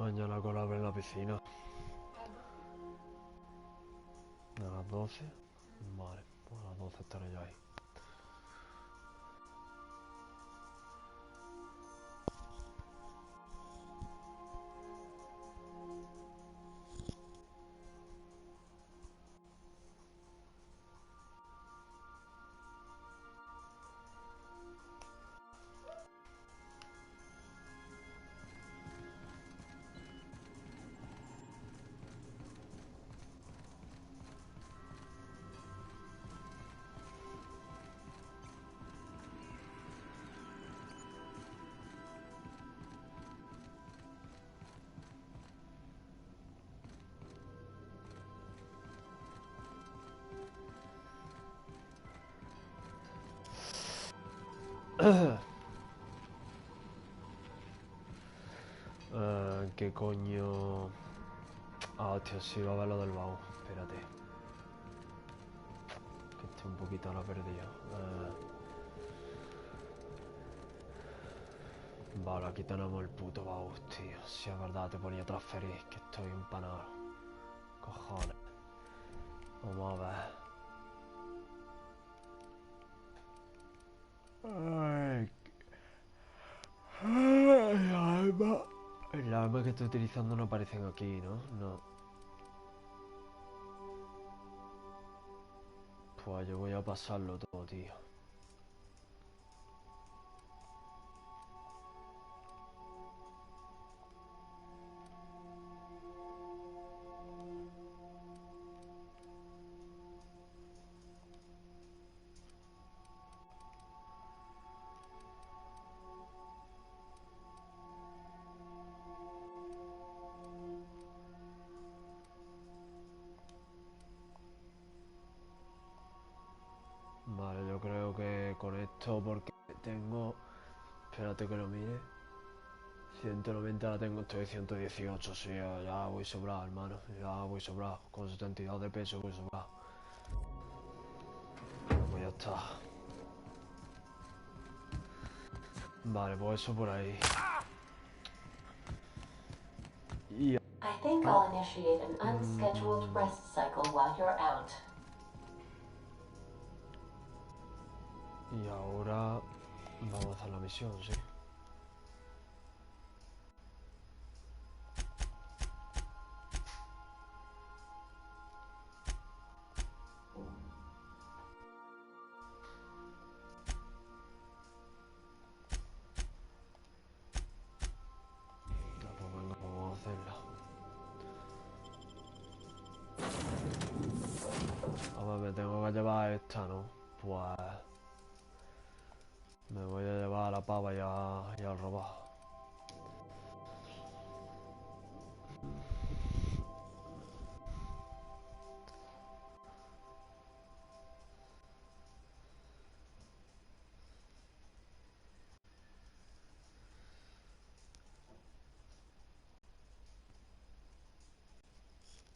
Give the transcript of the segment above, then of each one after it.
Mañana con abre en la piscina. A las 12. Vale, pues a las 12 estaré yo ahí. ¿Qué coño? Ah, hostia, sí, va a ver lo del baúl. Espérate. Que estoy un poquito ahora perdido. Vale, aquí tenemos el puto baúl, tío. Si es verdad, te ponía a transferir, que estoy empanado. Cojones. Vamos a ver. Ay, el arma. El arma que estoy utilizando no aparecen aquí, ¿no? No. Pues yo voy a pasarlo todo, tío. Vale, yo creo que con esto, porque tengo... Espérate que lo mire. 190 la tengo, estoy 118, sí, ya voy sobrado, hermano. Ya voy sobrado. Con 72 de peso voy sobrado. Pues ya está. Vale, pues eso por ahí. Y... I think I'll initiate an unscheduled rest cycle while you're out. Y ahora vamos a hacer la misión, sí. Ya, pues venga, pues vamos a hacerla. A ver, me tengo que llevar esta, ¿no? Pues... Me voy a llevar a la pava y al robado.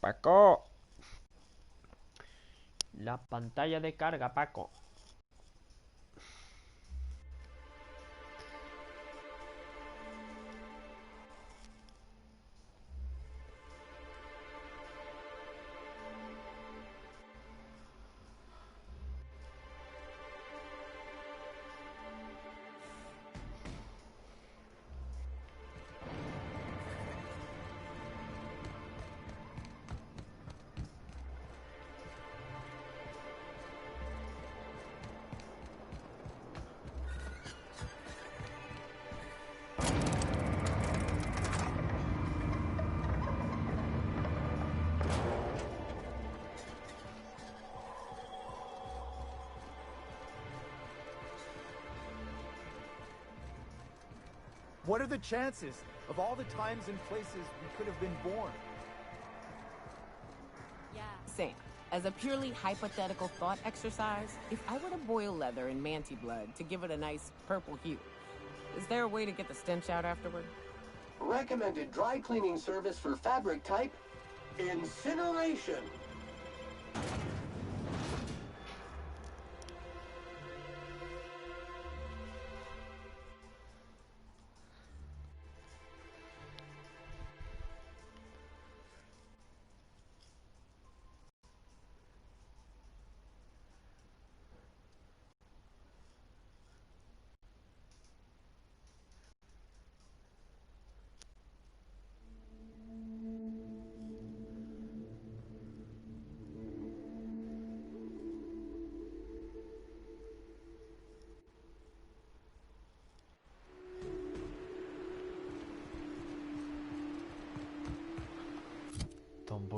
Paco. La pantalla de carga, Paco. What are the chances of all the times and places we could have been born? Yeah. Same. As a purely hypothetical thought exercise, if I were to boil leather in manti blood to give it a nice purple hue, is there a way to get the stench out afterward? Recommended dry cleaning service for fabric type, incineration.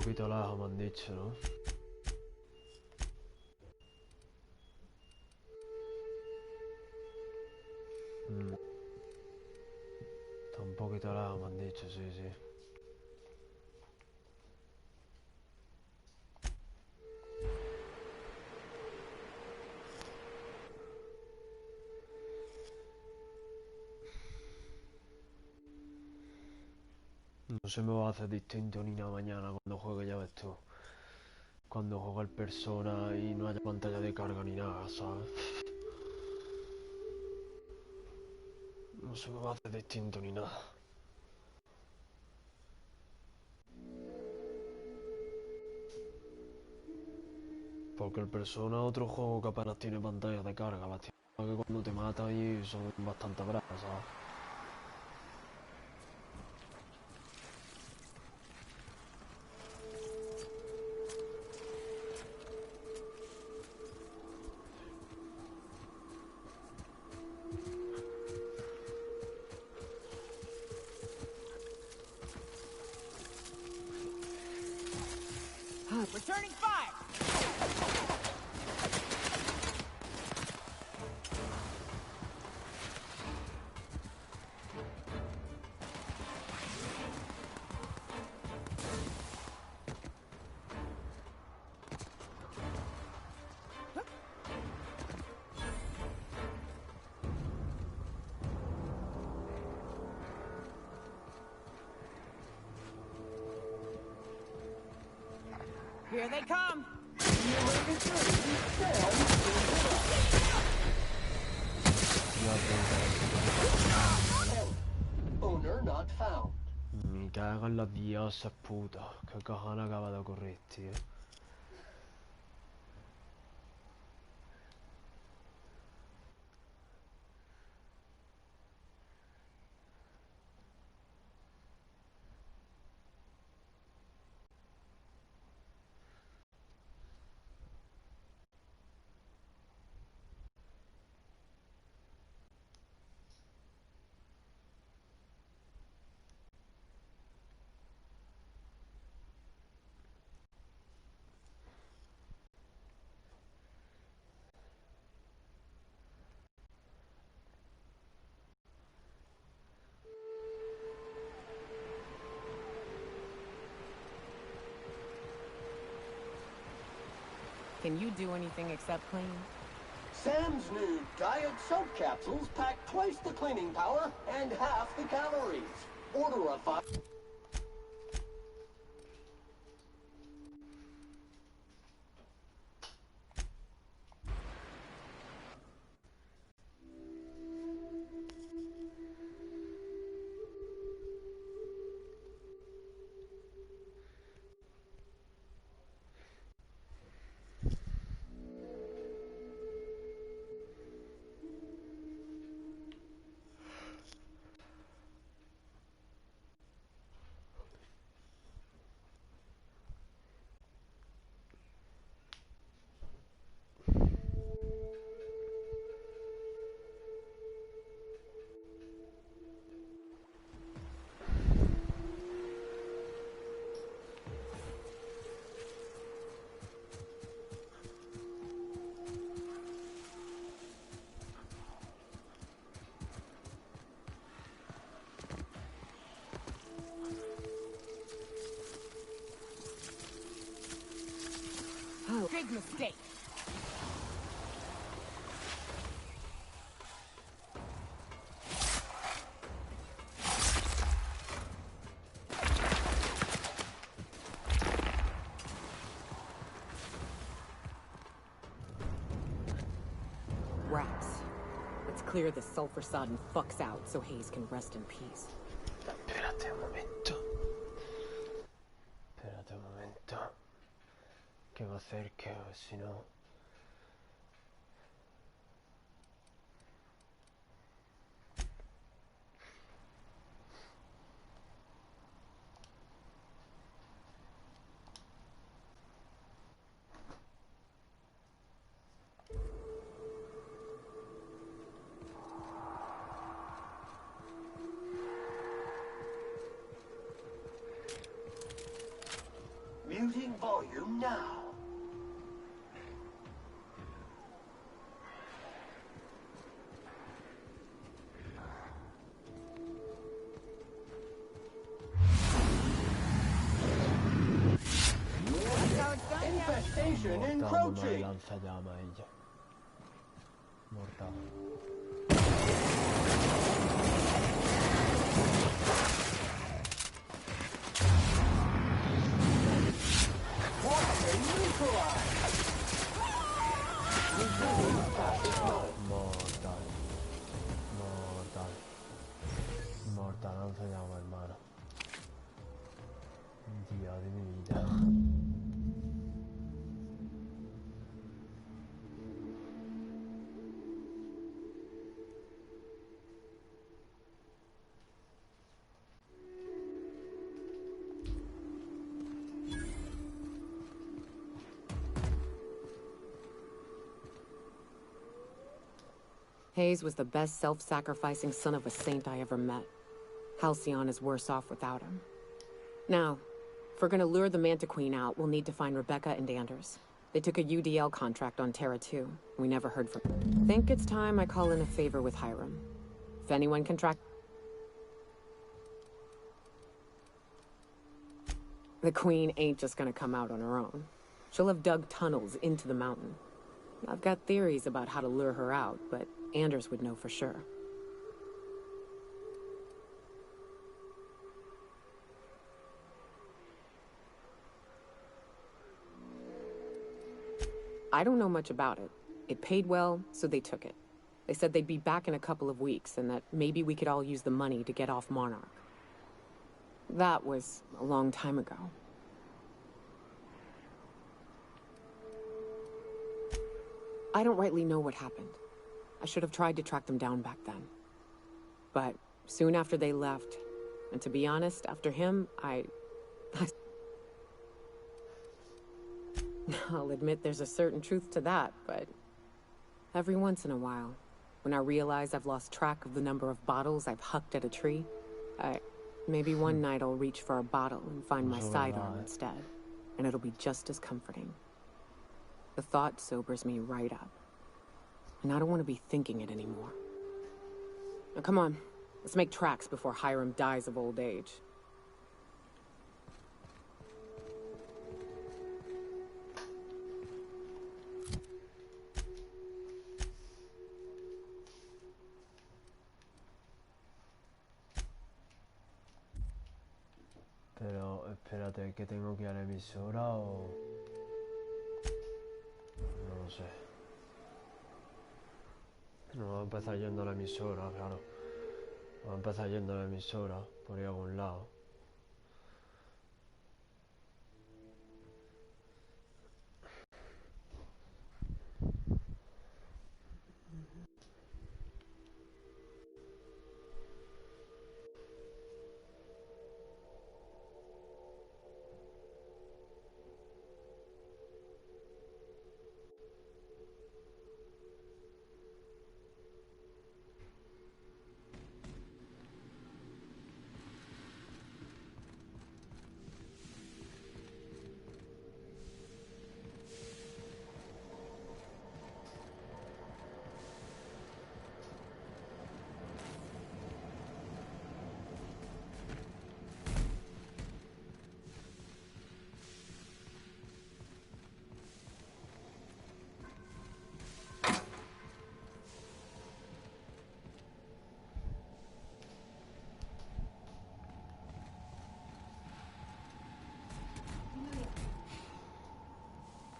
poquito lejos me han dicho, ¿no? Está un poquito lejos me han dicho, sí, sí. No se me va a hacer distinto ni nada mañana cuando juegue, ya ves tú. Cuando juegue el persona y no haya pantalla de carga ni nada, ¿sabes? No se me va a hacer distinto ni nada. Porque el persona es otro juego que apenas tiene pantalla de carga. Lástima que cuando te matan y son bastante bravas, ¿sabes? Returning fire! Here they come! Owner not found. Me cago en las diosas putas. ¿Qué cojones acaba de ocurrir, tío? Can you do anything except clean? Sam's new diet soap capsules pack twice the cleaning power and half the calories. Order a 5. Big mistake! Rats. Let's clear the sulfur-sodden fucks out so Hayes can rest in peace. Espérate un momento. Espérate un momento. Que me acerque, o si no... volume now. Infestation Mortal, encroaching. lanzallamas ella. Mortal. Warhead neutralized. Resuming status mode. Mortal. Mortal. Mortal, lanzallamas, hermano. Día de mi vida. Hayes was the best self-sacrificing son of a saint I ever met. Halcyon is worse off without him. Now, if we're gonna lure the Manta Queen out, we'll need to find Rebecca and Anders. They took a UDL contract on Terra 2. We never heard from them. Think it's time I call in a favor with Hiram. If anyone can track... The Queen ain't just gonna come out on her own. She'll have dug tunnels into the mountain. I've got theories about how to lure her out, but Anders would know for sure. I don't know much about it. It paid well, so they took it. They said they'd be back in a couple of weeks, and that maybe we could all use the money to get off Monarch. That was a long time ago. I don't rightly know what happened. I should have tried to track them down back then. But soon after they left, and to be honest, after him, I'll admit there's a certain truth to that, but every once in a while, when I realize I've lost track of the number of bottles I've hucked at a tree, maybe one night I'll reach for a bottle and find my sidearm instead, and it'll be just as comforting. The thought sobers me right up, and I don't want to be thinking it anymore. Now come on, let's make tracks before Hiram dies of old age. Pero espérate, ¿que tengo que ir a la emisora o...? No lo sé. No, voy a empezar yendo a la emisora, claro. Voy a empezar yendo a la emisora, por ir a algún lado.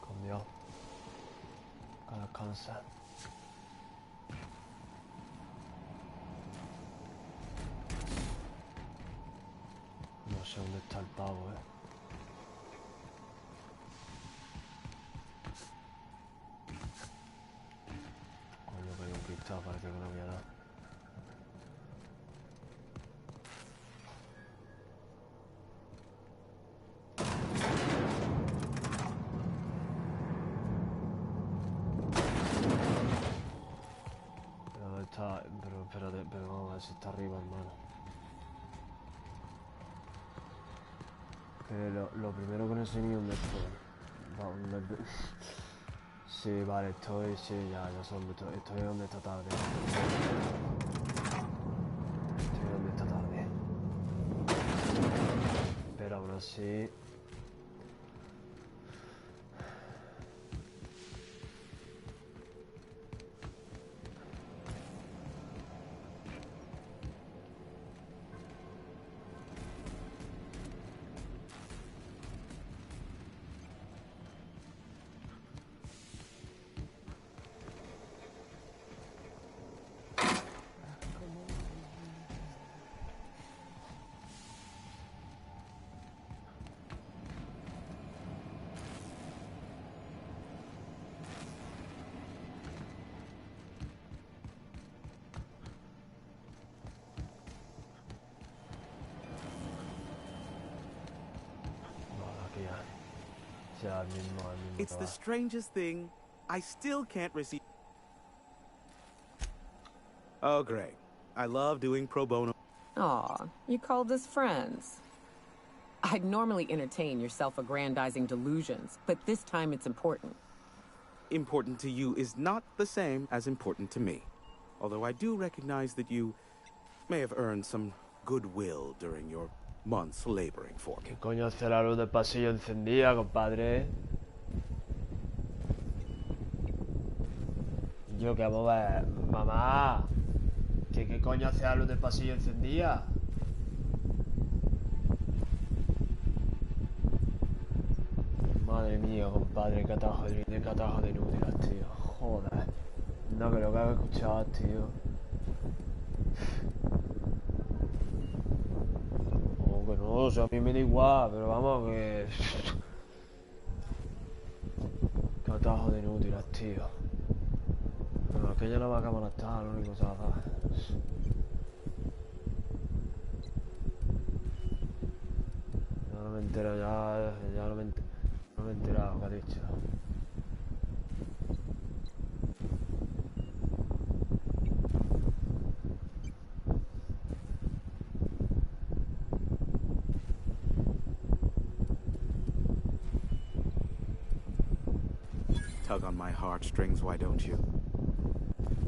Cambiado. A descansar. No sé dónde está el pavo, Coño, que hay un cristal, parece que no había nada. Pero está... Pero espérate, pero vamos a ver si está arriba, hermano. Que lo primero que no sé ni dónde estoy. Sí, vale, sí, ya sé dónde estoy donde está tarde. Estoy donde está tarde. Pero aún así... Ya, al mismo It's the lugar. strangest thing. I still can't receive. Oh, great. I love doing pro bono. Aw, you called us friends. I'd normally entertain your self-aggrandizing delusions, but this time it's important. Important to you is not the same as important to me. Although I do recognize that you may have earned some goodwill during your months laboring for me. ¿Qué coño hace la luz del pasillo encendida, compadre? Yo que vamos a ver... Mamá, ¿qué coño hace la luz del pasillo encendida? Madre mía, compadre, qué atajo de inútiles, tío. Joder. No creo que haga escuchado, tío. Oh, que no, o sea, a mí me da igual, pero vamos, que... Qué atajo de inútiles, tío. Bueno, aquella no va a cámara está, lo único que se va a dar. Ya no me entero, ya no me he enterado, ¿qué ha dicho? Tug on my heartstrings, why don't you?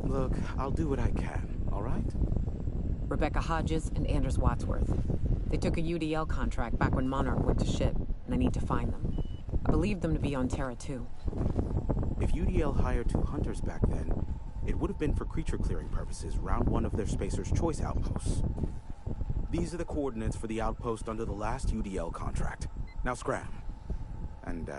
Look, I'll do what I can, all right? Rebecca Hodges and Anders Wadsworth. They took a UDL contract back when Monarch went to shit, and I need to find them. I believe them to be on Terra 2. If UDL hired 2 hunters back then, it would have been for creature clearing purposes, round 1 of their Spacer's Choice outposts. These are the coordinates for the outpost under the last UDL contract. Now scram. And,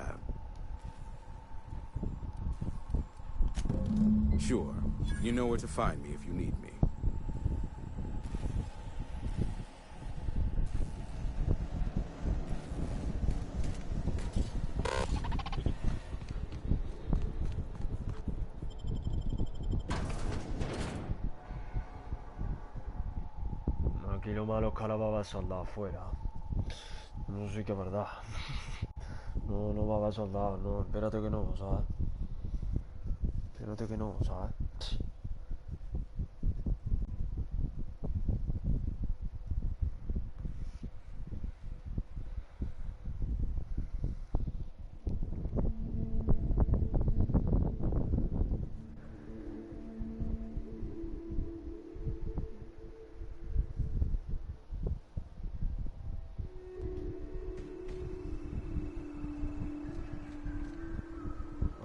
Sure, you know where to find me if you need me. Aquí lo malo es que ahora va a haber soldados afuera. No sé qué es verdad. No va a haber soldados, no, espérate que no, ¿sabes? Espérate que no, ¿sabes?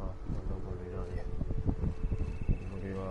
Ah, pues no volví nadie. No que iba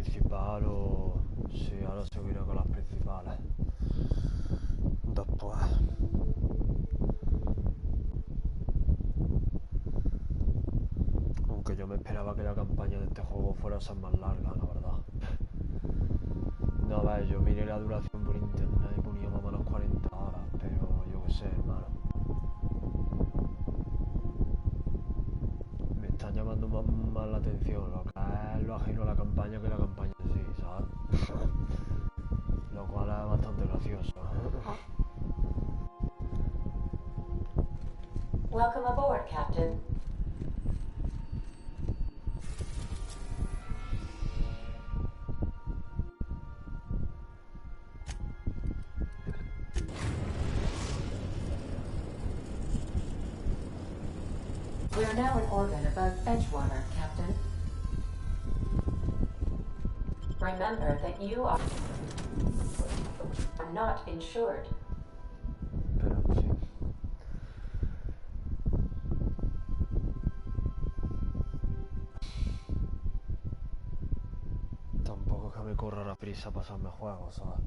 principal o... Sí, ahora seguiré con las principales. Después. Aunque yo me esperaba que la campaña de este juego fuera a ser más larga, la verdad. No, a ver, yo miré la duración por internet y ponía más o menos 40 horas, pero yo qué sé, hermano. Me están llamando más la atención lo que es lo ajeno a la campaña que la campaña en sí, ¿sabes? Lo cual es bastante gracioso. Welcome aboard, Captain. We are now in orbit above Edgewater, Captain. Remember that you are not insured. Pero, en fin. Tampoco es que me corra la prisa pasarme juegos, ¿sabes?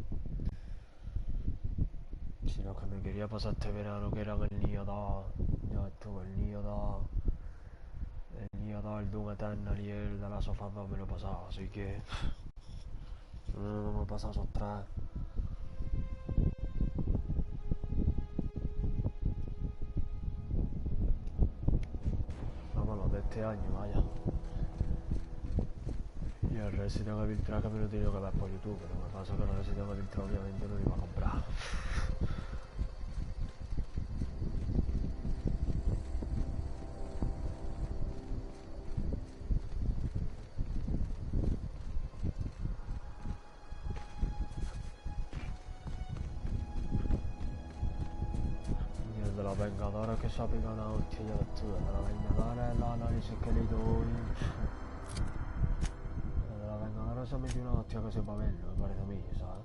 Sino que me quería pasar este verano que eran el Nioh 2. Ya estuvo el Nioh 2. El Nioh 2, el Doom Eternal y el de las sofás 2 me lo he pasado, así que... No me he pasado esos tres. Vamos, los de este año, vaya. Y el Resident Evil 3 que me lo he tenido que ver por YouTube, pero me pasa que el Resident Evil 3 obviamente no lo iba a comprar. Y el de los Vengadores que se ha pegado una hostia, ya ves tú, el de los Vengadores, los análisis que he leído hoy... El de los Vengadores se ha metido una hostia que sepa verlo, me parece a mí, ¿sabes?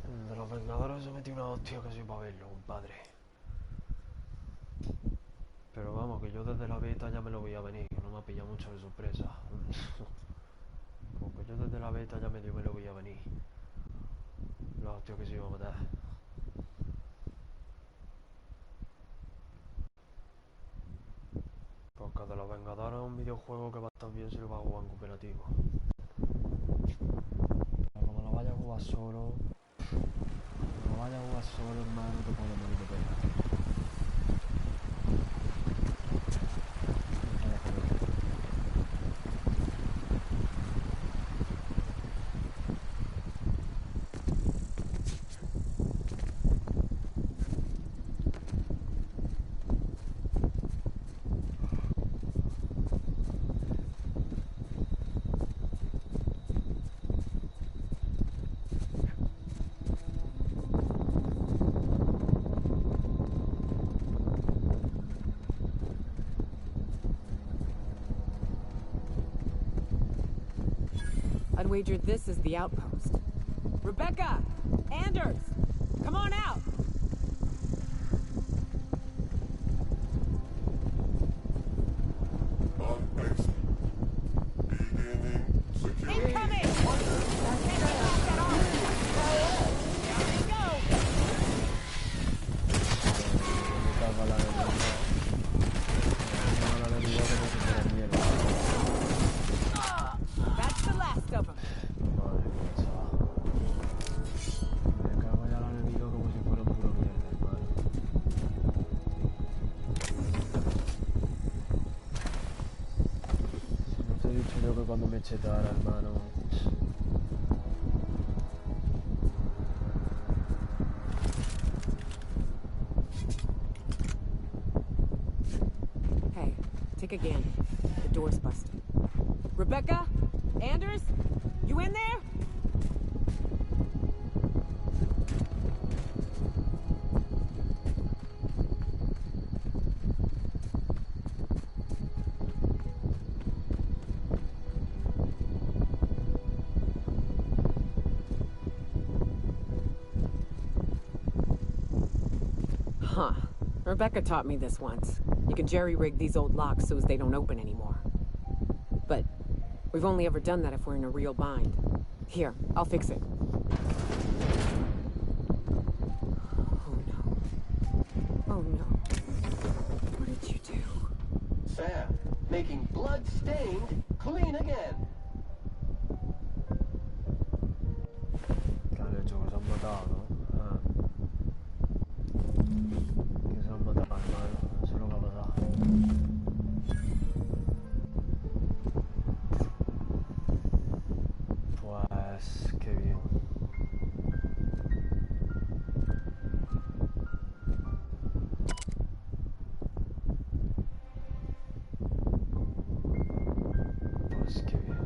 El de los Vengadores se ha metido una hostia que sepa verlo, compadre. Pero vamos, que yo desde la beta ya me lo voy a venir, que no me ha pillado mucho de sorpresa. Porque yo desde la beta ya medio me lo voy a venir. La hostia que se iba a matar. Porque de los Vengadores es un videojuego que va a estar bien si lo vas a jugar en cooperativo. Pero como lo vayas a jugar solo... Como lo vayas a jugar solo, hermano, te puedes morir de pena. I'd wager this is the outpost. Rebecca! Anders! Come on out! Incoming! That's the last of them. Madre mía, chaval. Me cago ya al enemigo como si fuera puro mierda, hermano. Si no te he dicho yo que cuando me chetara, hermano. Hey, take a gander. The door's busted. Rebecca? Anders? You in there? Huh. Rebecca taught me this once. You can jerry-rig these old locks so as they don't open anymore. But we've only ever done that if we're in a real bind. Here, I'll fix it. Oh no. Oh no. What did you do? Sam, making blood-stained clean again. ¿Qué han hecho? Que se han matado, ¿no? Ah. Que se han matado, hermano. Eso es lo que ha pasado. Pues... qué bien. Pues qué bien.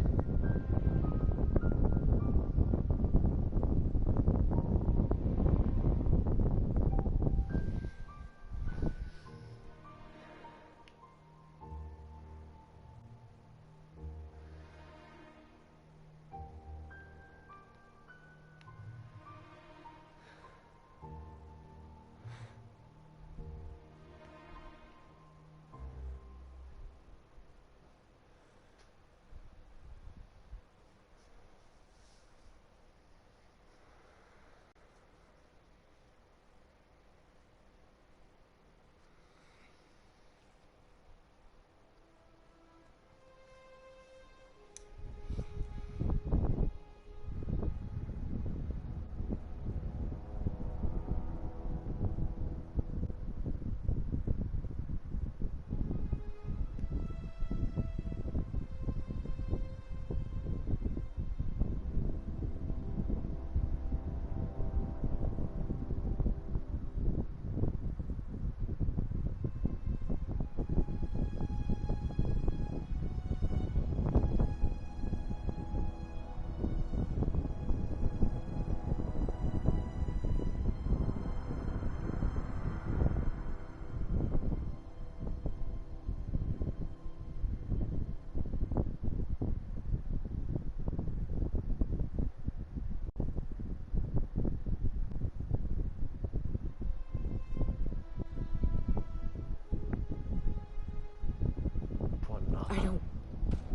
Pues no. I don't...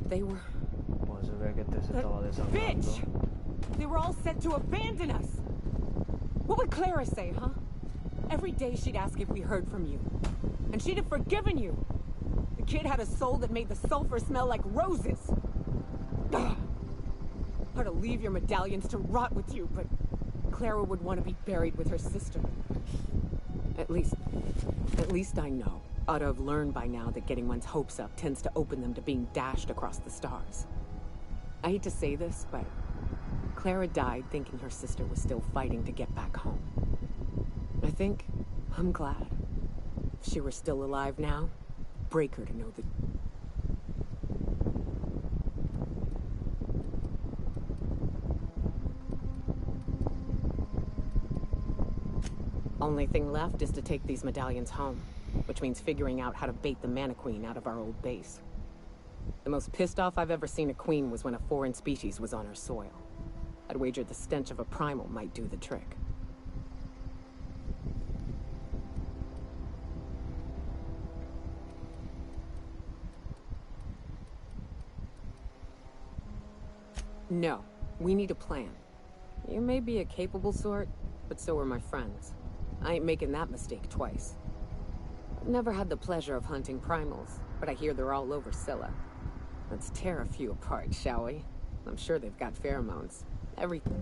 They were... Pues se ve que este se estaba desangando. Bitch! They were all set to abandon us! What would Clara say, huh? Every day she'd ask if we heard from you. And she'd have forgiven you! The kid had a soul that made the sulfur smell like roses! Ugh. I'd leave your medallions to rot with you, but Clara would want to be buried with her sister. At least I know. Ought to have learned by now that getting one's hopes up tends to open them to being dashed across the stars. I hate to say this, but Clara died thinking her sister was still fighting to get back home. I think I'm glad. If she were still alive now, break her to know that... Only thing left is to take these medallions home, which means figuring out how to bait the Mana Queen out of our old base. The most pissed off I've ever seen a queen was when a foreign species was on her soil. I'd wager the stench of a primal might do the trick. No, we need a plan. You may be a capable sort, but so are my friends. I ain't making that mistake twice. I've never had the pleasure of hunting primals, but I hear they're all over Scylla. Let's tear a few apart, shall we? I'm sure they've got pheromones. Everything.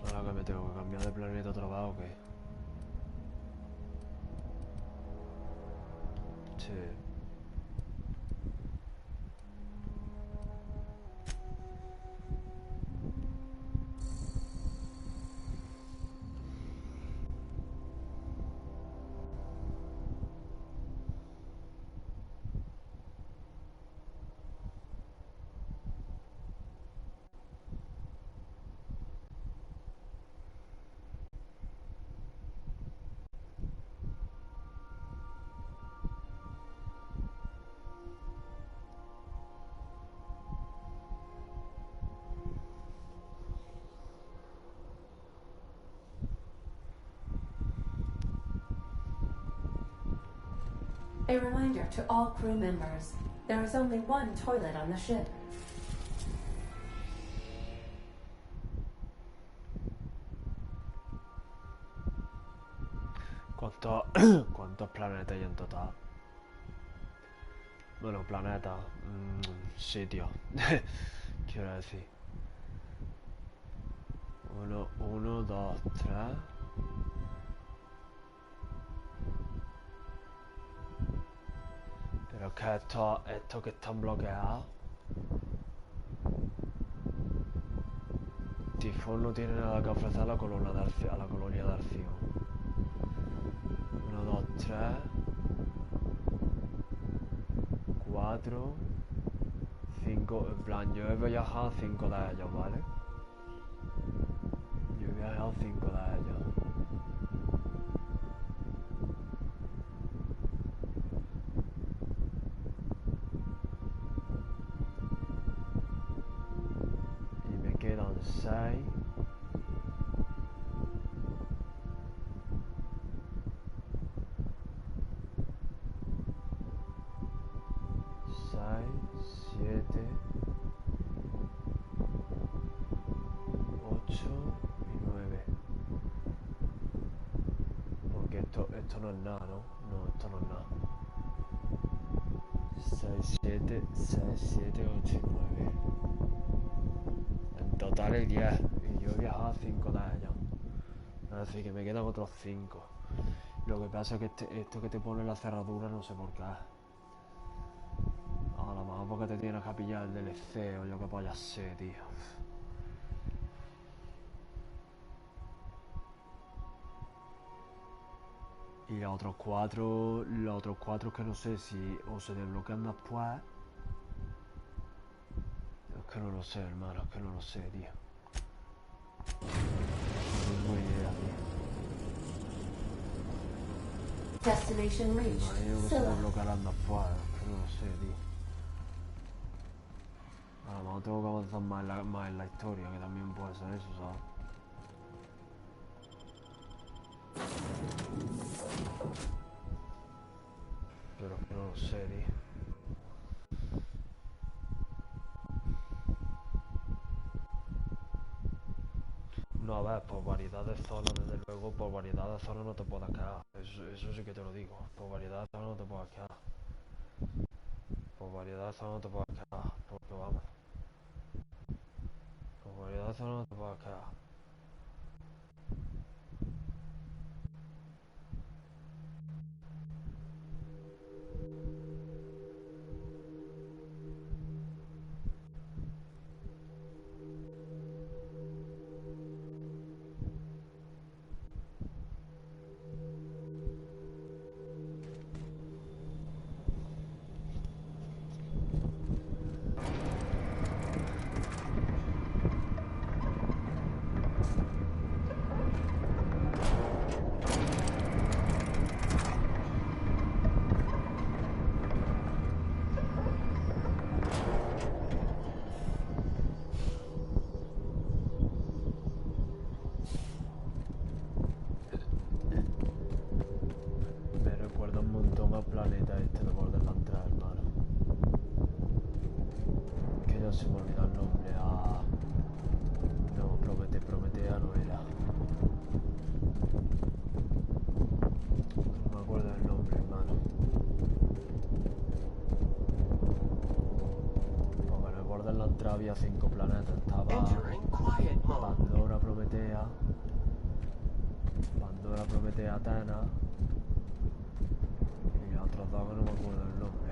Ahora que me tengo que cambiar de planeta otra vez o qué. Sí. A reminder to all crew members, there is only one toilet on the ship. ¿Cuántos planetas hay en total? Bueno, planeta, sitio, quiero decir. 1, 2, 3. Pero es que estos que están bloqueados. Tifón no tiene nada que ofrecer a la colonia de Arción. 1, 2, 3, 4, 5. En plan, yo he viajado 5 de ellos, ¿vale? Yo he viajado 5 de ellos. Y me quedan 6. 7, 8 y 9. Porque esto no es nada, ¿no? No, esto no es nada. 6, 7, 8 y 9. En total hay 10. Y yo he viajado 5 de ellos. Es decir, que me quedan otros 5. Lo que pasa es que esto que te pone la cerradura no sé por qué. A lo mejor porque te tienes que pillar el DLC o yo que vaya a ser, tío. Y los otros cuatro que no sé si o se desbloquean después. Es que no lo sé, hermano, es que no lo sé, tío. No tengo idea, tío. Destination Me reached. imagino que se Scylla. desbloquearán después, es que no lo sé, tío. A lo mejor tengo que avanzar más en la historia, que también puede ser eso, ¿sabes? Pero es que no lo sé, tío. No, a ver, por variedad de zonas, desde luego, por variedad de zonas no te puedes quedar. Eso sí que te lo digo. Por variedad de zonas no te puedes quedar. Por variedad de zonas no te puedes quedar. Porque vamos. Por variedad de zonas no te puedes quedar. Me recuerda un montón al planeta este de Borderlands 3, hermano. Que ya se me olvidó el nombre. No, Prometea no era. No me acuerdo del nombre, hermano. Porque en el Borderlands 3 había 5 planetas. Estaba Pandora, Prometea, Athena. Y los otros dos que no me acuerdo el nombre.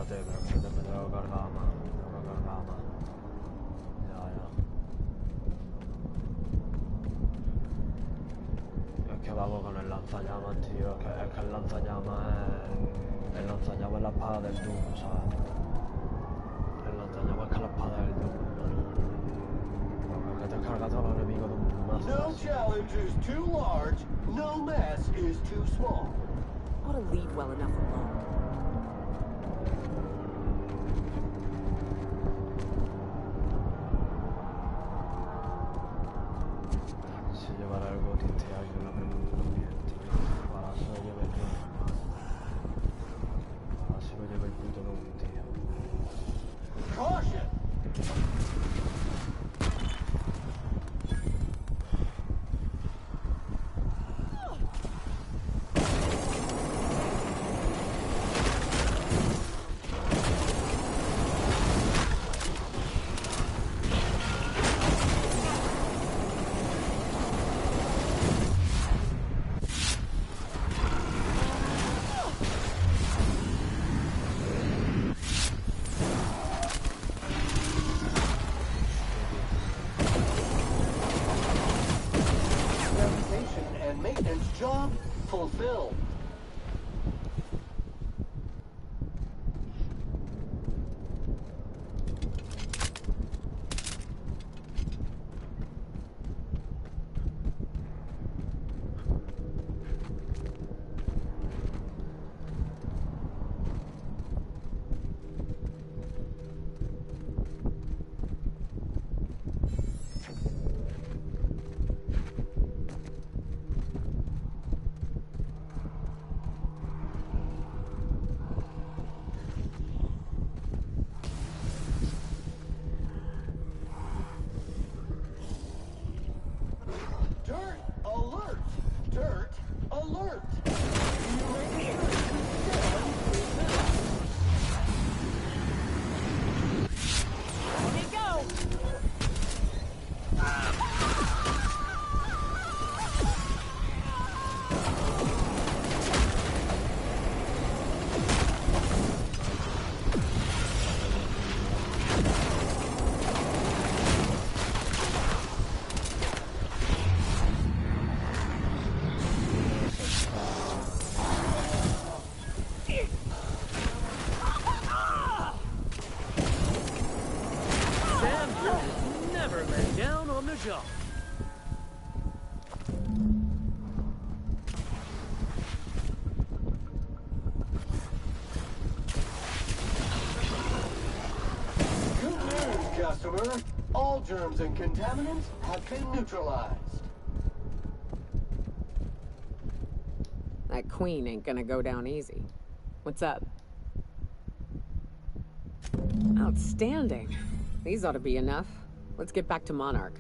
espérate, me tengo que cargar más. Me tengo que cargar más. Ya. Es que vamos con el lanzallamas, tío. Es que el lanzallamas es la espada del Doom, ¿sabes? El lanzallamas es que la espada del Doom, hermano. Porque es que te carga a todos los enemigos de un mazo. No challenge is too large, no mess is too small. Ought to leave well enough alone. Si llevará algo este año, la pregunta también, tío. Ojalá se lo lleve el Doom, hermano. Ojalá se lo lleve el puto Doom, tío. Caution! Job fulfilled. Dirt alert! Customer, all germs and contaminants have been neutralized. That queen ain't gonna go down easy. What's up? Outstanding. These ought to be enough. Let's get back to Monarch.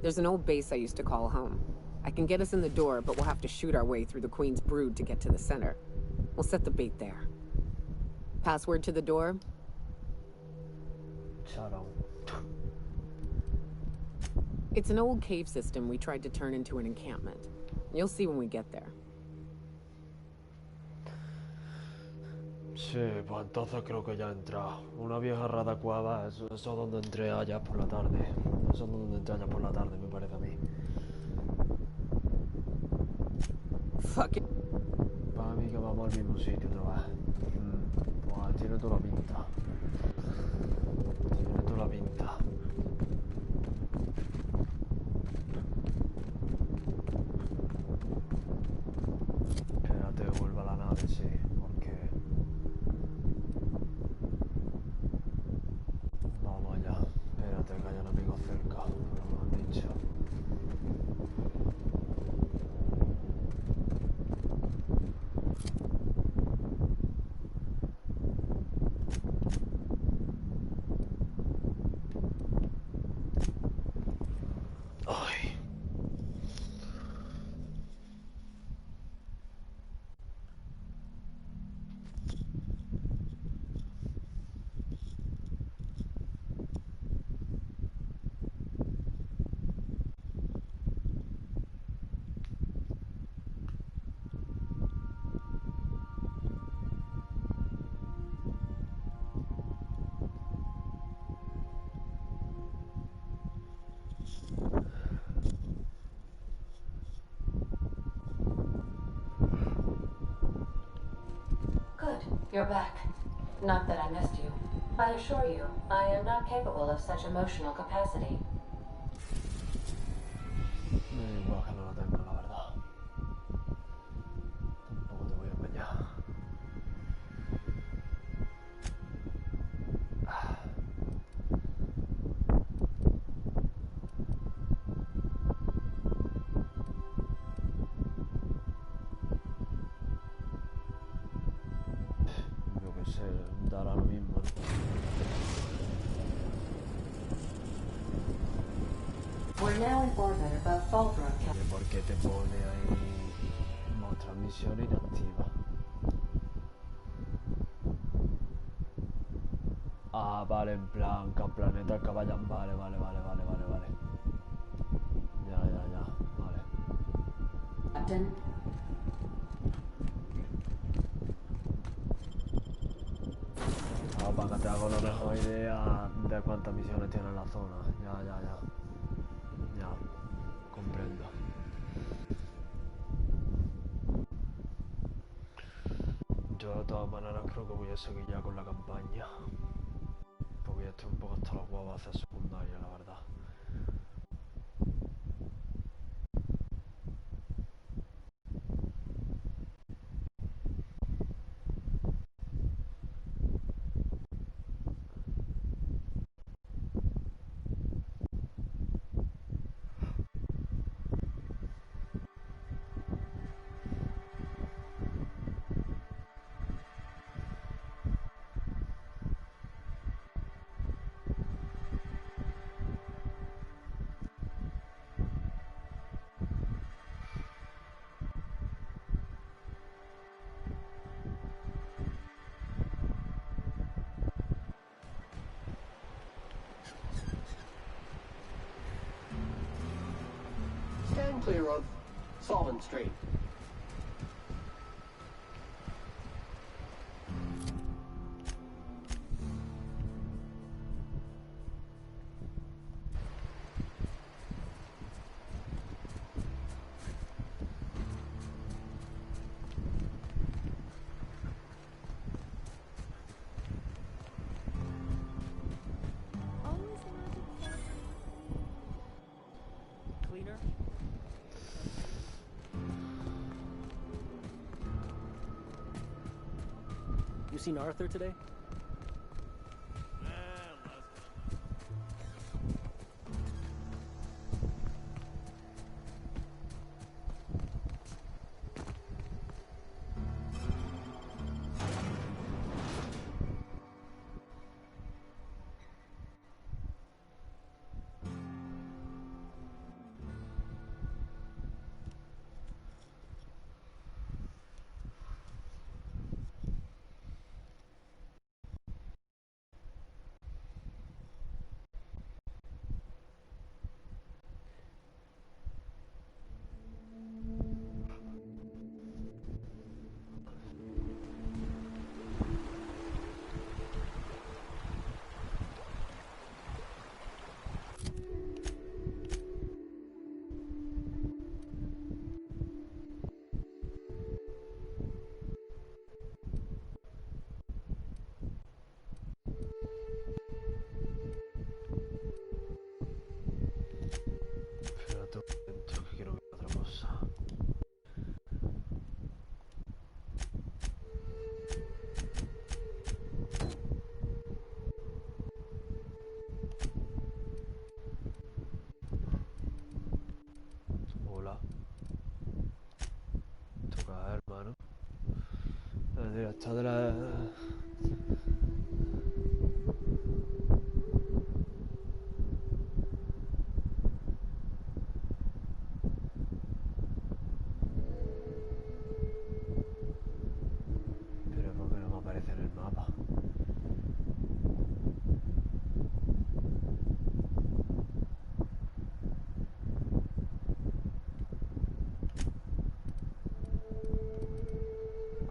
There's an old base I used to call home. I can get us in the door, but we'll have to shoot our way through the Queen's brood to get to the center. We'll set the bait there. Password to the door? Shadow. It's an old cave system we tried to turn into an encampment. You'll see when we get there. Sí, pues entonces creo que ya he entrado. Una vieja rata cuava, eso es donde entré allá por la tarde. Eso es donde entré allá por la tarde, me parece a mí. Fuck it. Para mí que vamos al mismo sitio otra vez. Pues tiene toda la pinta. Tiene toda la pinta. Espérate, vuelva a la nave, sí. Porque... Vamos allá. Espérate, que hay un amigo cerca. Me lo han dicho. You're back. Not that I missed you. I assure you, I am not capable of such emotional capacity. Me da igual que no lo tengo, la verdad. Tampoco te voy a engañar. Yo qué sé, dará lo mismo, ¿no? We're now in orbit above Fallbrook. ¿Por qué te pone ahí transmisión inactiva? Ah, vale, en plan, que planetas que vayan. Vale. Ya, vale. Captain, Ah, para que te haga una mejor idea de cuántas misiones tiene la zona. Ya, comprendo. Yo de todas maneras creo que voy a seguir ya con la campaña. Porque ya estoy un poco hasta los huevos a hacer secundaria, la verdad. Stand clear of Solvent Street. Cleaner? You seen Arthur today? Espérate un momento que quiero ver otra cosa. Hola. Toca, hermano. El director de la... Pero ¿por qué no me aparece en el mapa?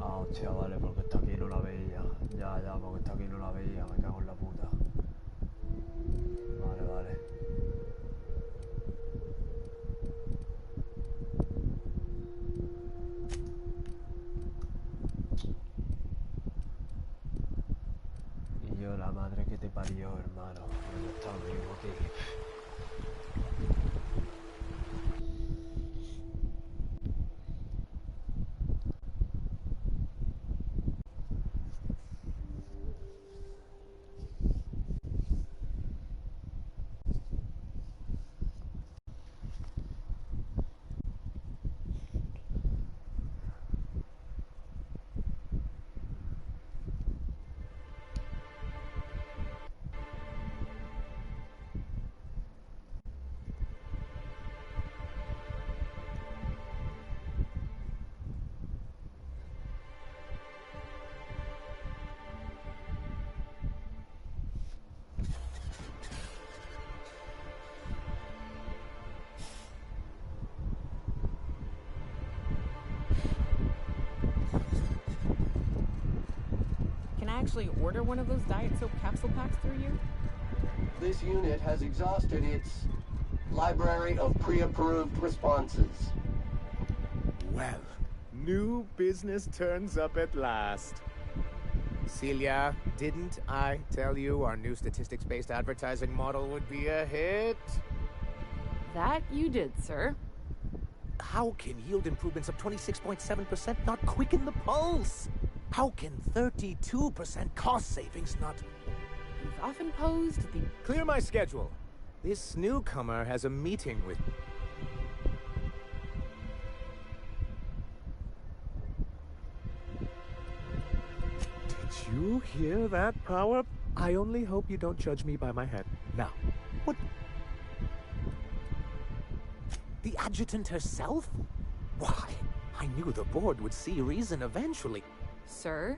Ah, hostia, vale, porque está aquí y no la veía. Ya, porque está aquí y no la veía. Me cago en la puta. Vale. parió, hermano. ¿Dónde está el mismo aquí? Can I actually order one of those Diet Soap capsule packs through you? This unit has exhausted its library of pre-approved responses. Well, new business turns up at last. Celia, didn't I tell you our new statistics-based advertising model would be a hit? That you did, sir. How can yield improvements of 26.7% not quicken the pulse? How can 32% cost savings not... You've often posed the... Clear my schedule. This newcomer has a meeting with... Did you hear that, Power? I only hope you don't judge me by my head. Now, what... The adjutant herself? Why, I knew the board would see reason eventually. Sir,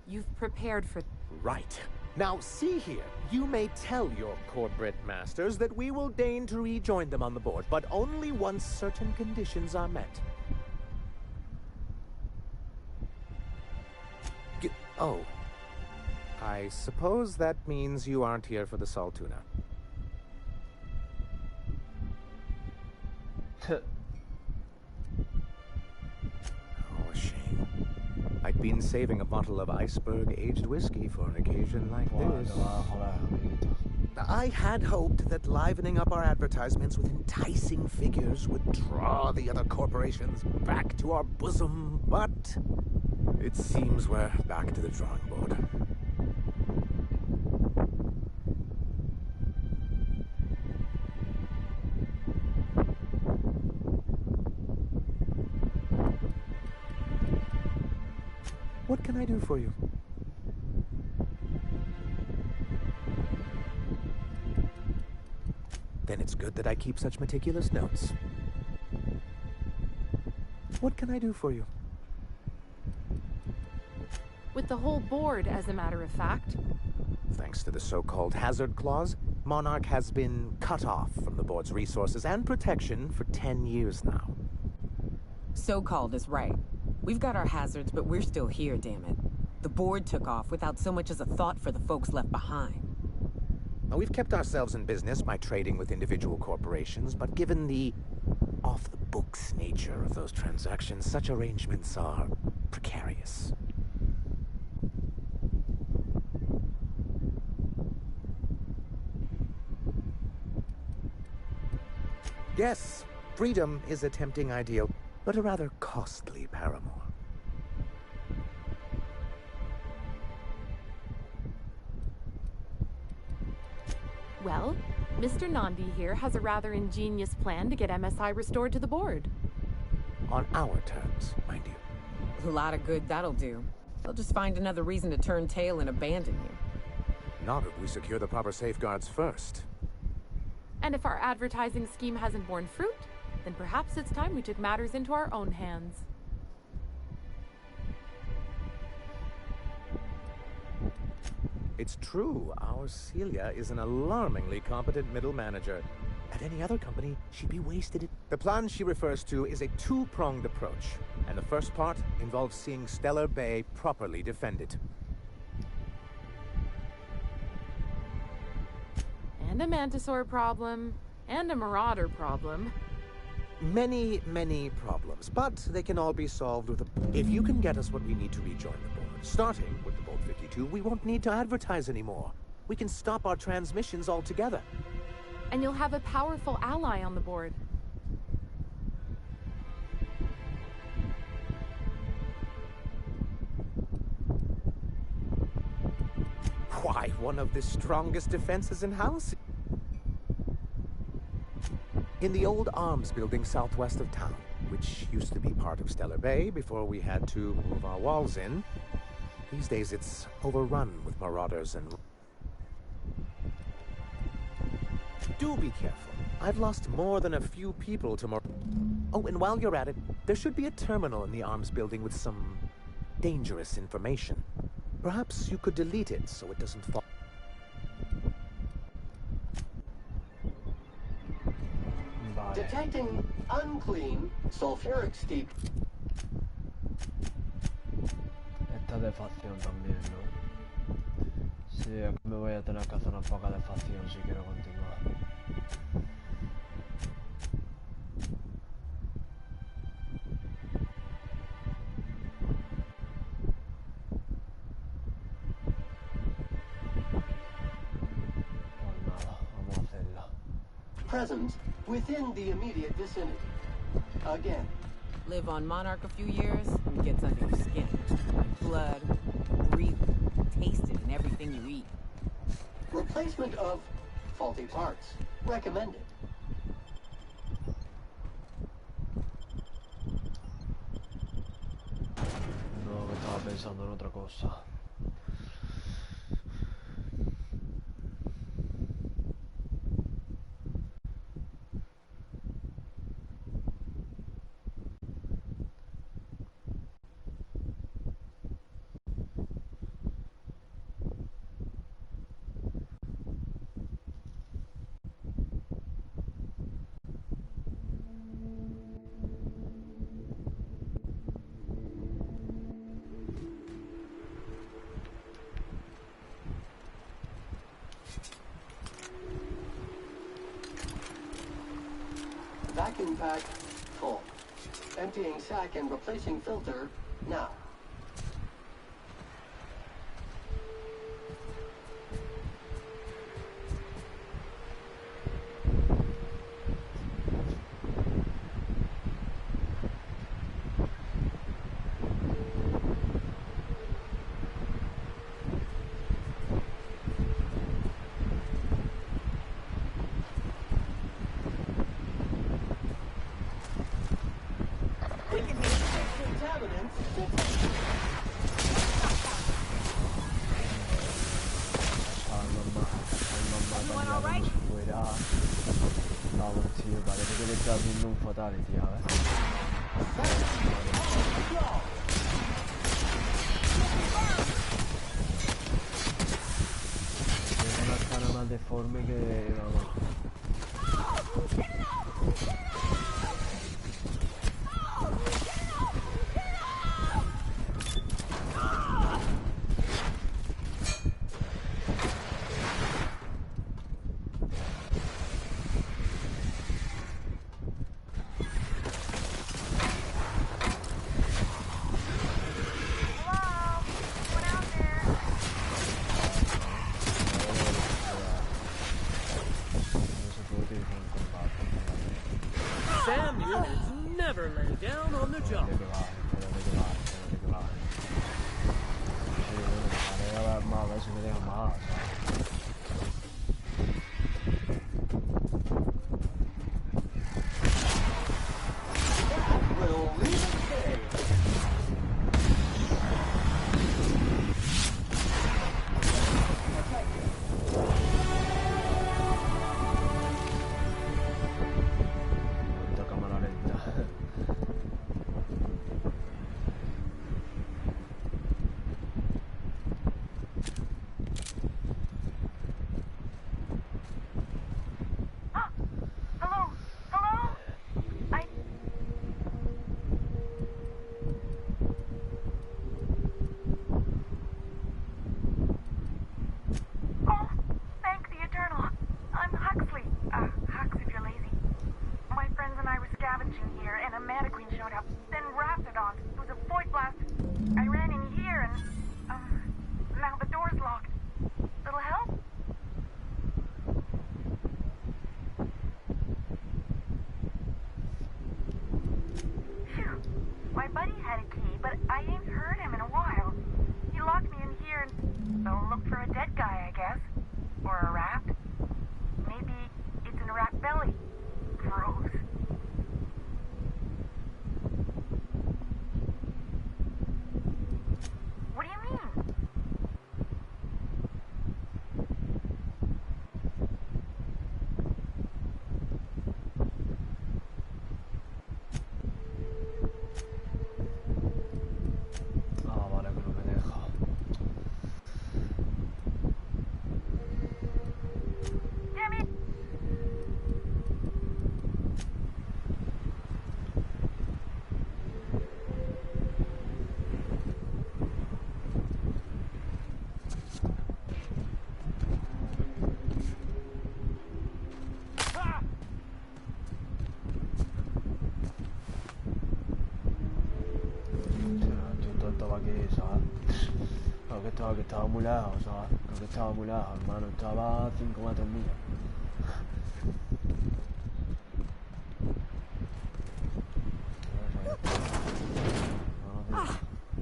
you've prepared for... Right. Now, see here. You may tell your corporate masters that we will deign to rejoin them on the board, but only once certain conditions are met. Oh. I suppose that means you aren't here for the salt tuna. Oh, a shame. I'd been saving a bottle of iceberg-aged whiskey for an occasion like this. I had hoped that livening up our advertisements with enticing figures would draw the other corporations back to our bosom, but it seems we're back to the drawing board. What can I do for you? Then it's good that I keep such meticulous notes. What can I do for you? With the whole board, as a matter of fact. Thanks to the so-called hazard clause, Monarch has been cut off from the board's resources and protection for 10 years now. So-called is right. We've got our hazards, but we're still here, damn it. The board took off without so much as a thought for the folks left behind. Now, we've kept ourselves in business by trading with individual corporations, but given the off-the-books nature of those transactions, such arrangements are precarious. Yes, freedom is a tempting ideal, but a rather costly paramour. Well, Mr. Nandi here has a rather ingenious plan to get MSI restored to the board. On our terms, mind you. A lot of good that'll do. They'll just find another reason to turn tail and abandon you. Not if we secure the proper safeguards first. And if our advertising scheme hasn't borne fruit, then perhaps it's time we took matters into our own hands. It's true, our Celia is an alarmingly competent middle manager. At any other company, she'd be wasted. The plan she refers to is a two-pronged approach, and the first part involves seeing Stellar Bay properly defended. And a Mantisaur problem, and a Marauder problem. Many, many problems, but they can all be solved with a... If you can get us what we need to rejoin the board, starting with the Bolt 52, we won't need to advertise anymore. we can stop our transmissions altogether. And you'll have a powerful ally on the board. Why, one of the strongest defenses in house. In the old arms building southwest of town, which used to be part of Stellar Bay before we had to move our walls in. These days it's overrun with marauders and... Do be careful. I've lost more than a few people to Oh, and while you're at it, there should be a terminal in the arms building with some dangerous information. Perhaps you could delete it so it doesn't fall. Vale. Detecting unclean sulfuric steep. Esta es de facción también, ¿no? Sí, aquí me voy a tener que hacer una poca de facción si quiero continuar. Pues nada, vamos a hacerla. Present within the immediate vicinity. Again. Live on Monarch a few years, and it gets under your skin. Blood, breathing, tasted in everything you eat. Replacement of faulty parts. Recommended. No, que estaba pensando en otra cosa. Vacuum pack full. Emptying sack and replacing filter now. Parece que le está haciendo un fatality, a ver. Tiene una cara más deforme que... vamos. que estaba muy lejos, ¿sabes? Creo que estaba muy lejos, hermano. Estaba a 5 metros míos.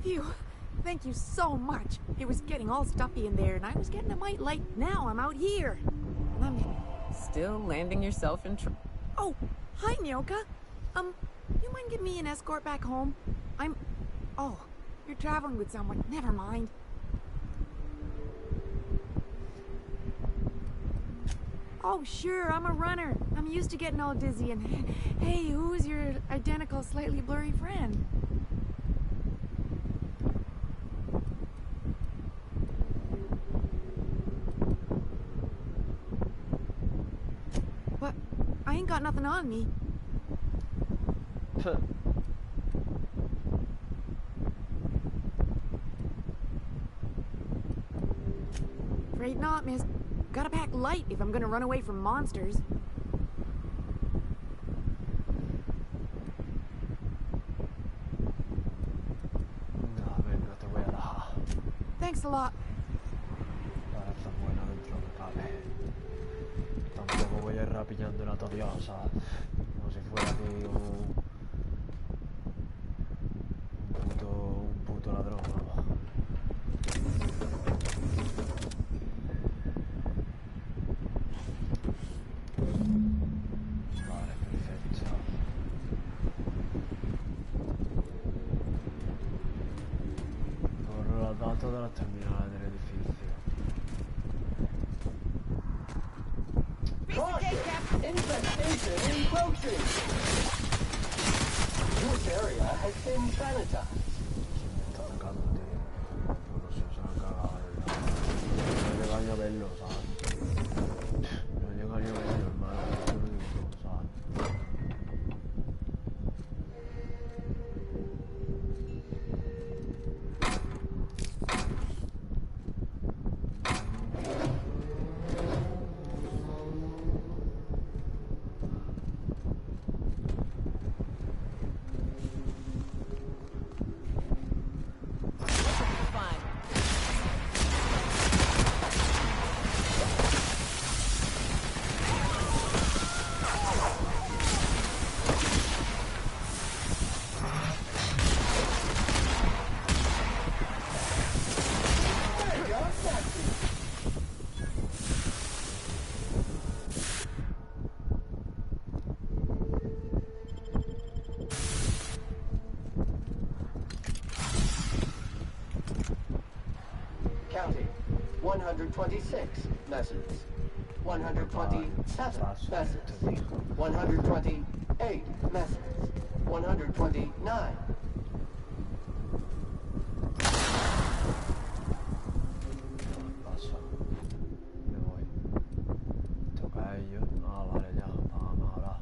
Phew. Thank you so much. It was getting all stuffy in there, and I was getting a mite light. Now I'm out here. And I'm... Still landing yourself in trouble. Oh, hi, Nyoka. You mind giving me an escort back home? Oh, you're traveling with someone. Never mind. Oh, sure, I'm a runner. I'm used to getting all dizzy, and hey, who's your identical, slightly blurry friend? What? I ain't got nothing on me. Afraid not, miss. Gotta pack light if I'm gonna run away from monsters. No, venga, te voy a dejar. Thanks a lot. Parece buena dentro de cabe. Tampoco voy a ir rapillando la todiosa. Como si fuera aquí un puto ladrón, vamos. Vale, perfecto. Corro los datos de las terminales del edificio. Caution! Infestation encroaching! This area has been sanitized. Me está atacando, tío. No sé, se han cagado, ¿verdad? No llega ni a verlo, ¿sabes? No llega ni a verlo, hermano. Esto no digo todo, ¿sabes? Counting. 126 messes. 127 messes. 128 messes. 129. Paso. Me voy. Toca a ellos. Ah, vale, ya. Para mejorar.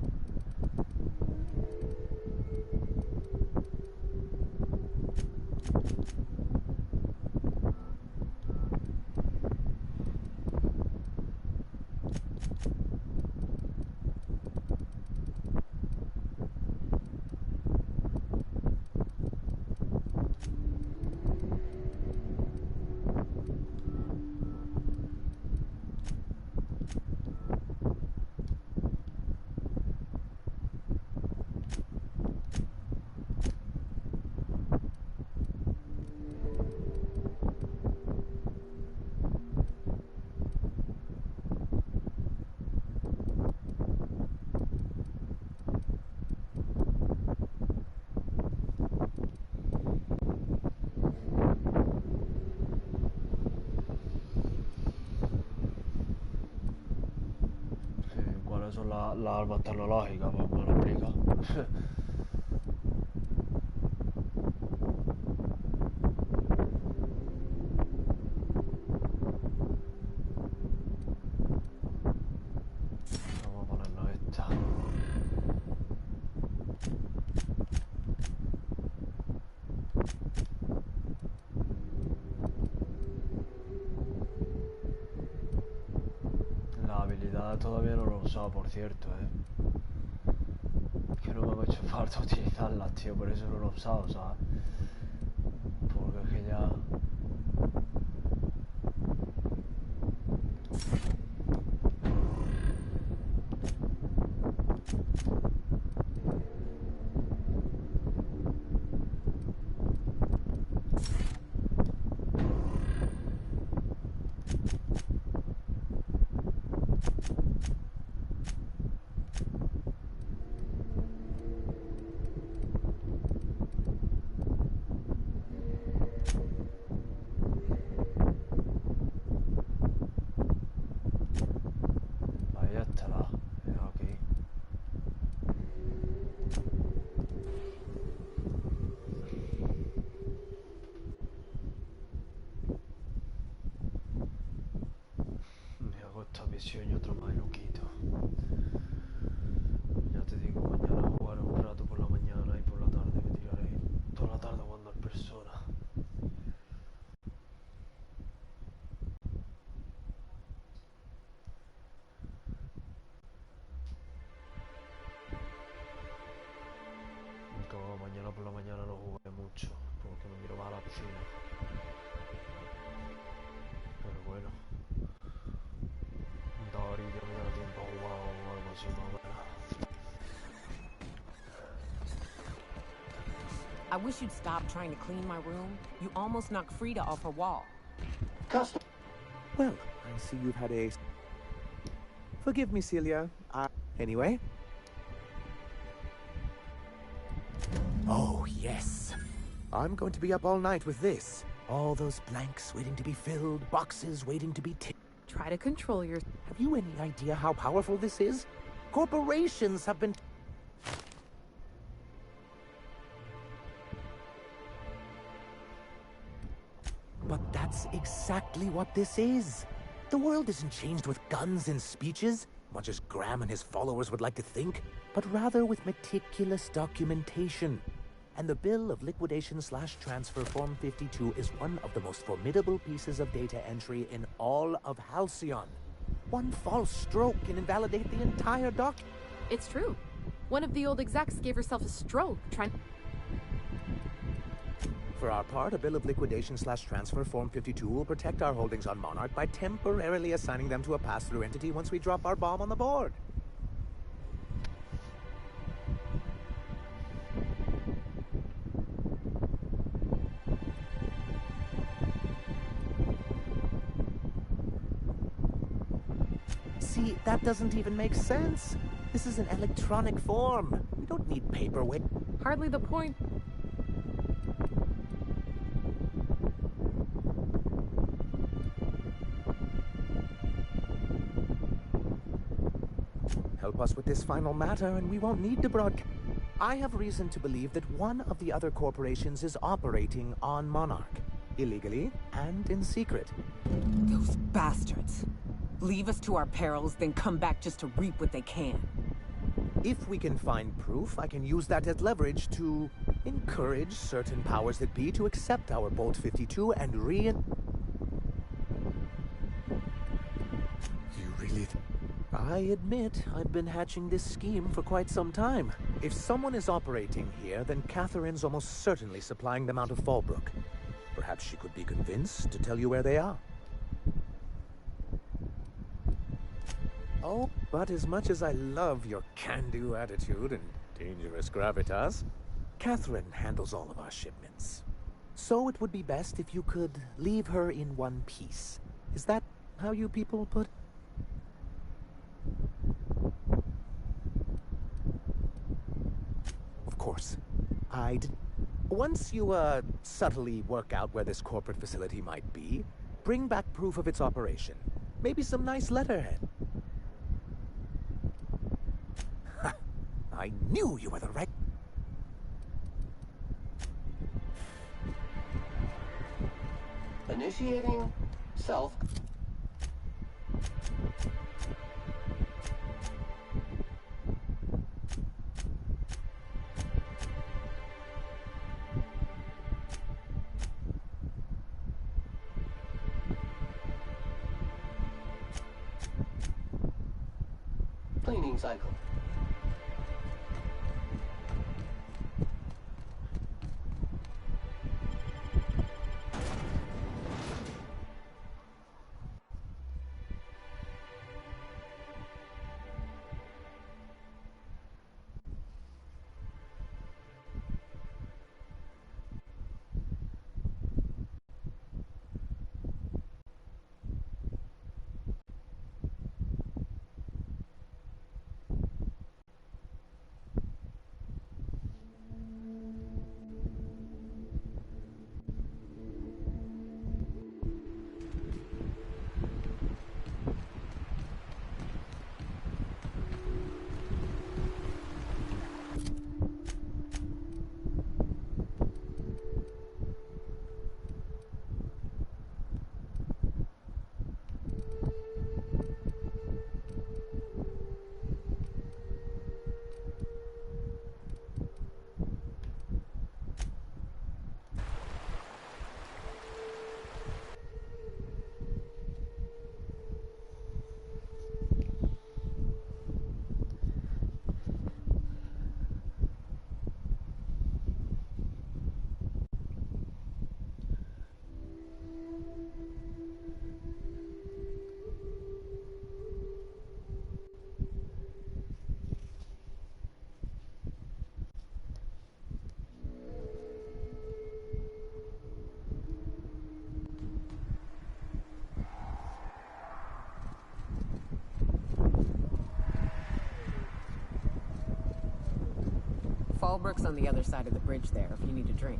¿Cuáles son las armas tecnológicas? Pues me lo explica. Vamos a ponernos esta. La habilidad todavía no lo he usado, por cierto, Es que no me ha hecho falta utilizarlas, tío, por eso no lo he usado, ¿sabes? Porque es que ya... misión y otra más y lo quito. Ya te digo, mañana jugaré un rato por la mañana y por la tarde me tiraré toda la tarde jugando al Persona. Y como mañana por la mañana no jugué mucho, porque me quiero bajar a la piscina. Pero bueno, ahorita me da tiempo a jugar o algo así más o menos. I wish you'd stop trying to clean my room. You almost knocked Frida off her wall. Custom. Well, I see you've had a... Forgive me, Celia. Anyway? Oh, yes. I'm going to be up all night with this. All those blanks waiting to be filled, boxes waiting to be ticked. Try to control your... Have you any idea how powerful this is? Corporations have been... But that's exactly what this is. The world isn't changed with guns and speeches, much as Graham and his followers would like to think, but rather with meticulous documentation. And the Bill of Liquidation/Transfer Form 52 is one of the most formidable pieces of data entry in all of Halcyon. One false stroke can invalidate the entire document. It's true. One of the old execs gave herself a stroke trying... For our part, a Bill of Liquidation/Transfer Form 52 will protect our holdings on Monarch by temporarily assigning them to a pass-through entity once we drop our bomb on the board. See, that doesn't even make sense. This is an electronic form. We don't need paperweight. Hardly the point. Help us with this final matter, and we won't need to broadcast. I have reason to believe that one of the other corporations is operating on Monarch, illegally and in secret. Those bastards. Leave us to our perils, then come back just to reap what they can. If we can find proof, I can use that as leverage to encourage certain powers that be to accept our Bolt 52 and You really... I admit, I've been hatching this scheme for quite some time. If someone is operating here, then Catherine's almost certainly supplying them out of Fallbrook. Perhaps she could be convinced to tell you where they are. Oh, but as much as I love your can-do attitude and dangerous gravitas, Catherine handles all of our shipments. So it would be best if you could leave her in one piece. Is that how you people put it? Of course. Once you, subtly work out where this corporate facility might be, bring back proof of its operation. Maybe some nice letterhead. Ha! I knew you were the right... Initiating self. Cleaning cycle. Fallbrook's on the other side of the bridge there if you need a drink.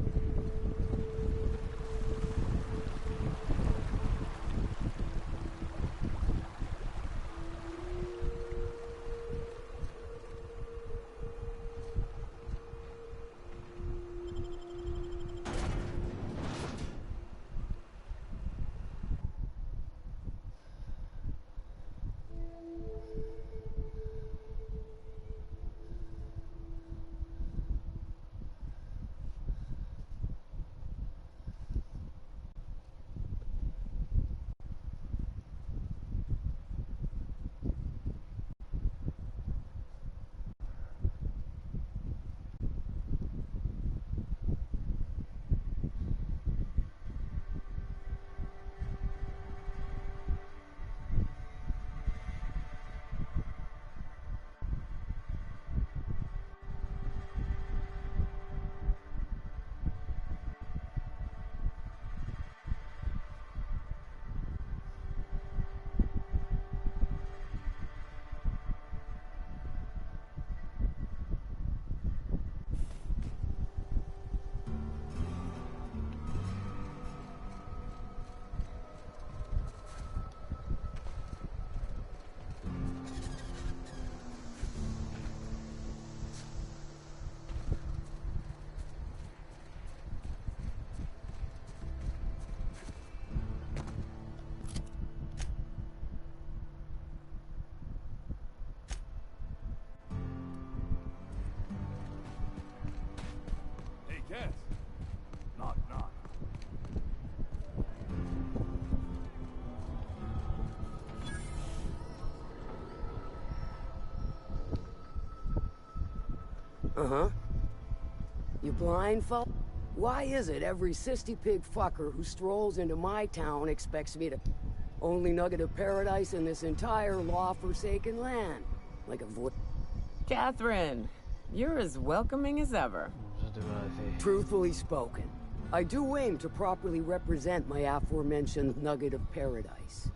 Yes. Knock, knock. Uh-huh. You blindfold? Why is it every sissy pig fucker who strolls into my town expects me to... Only nugget of paradise in this entire law-forsaken land? Like a voice... Catherine, you're as welcoming as ever. Truthfully spoken, I do aim to properly represent my aforementioned nugget of paradise.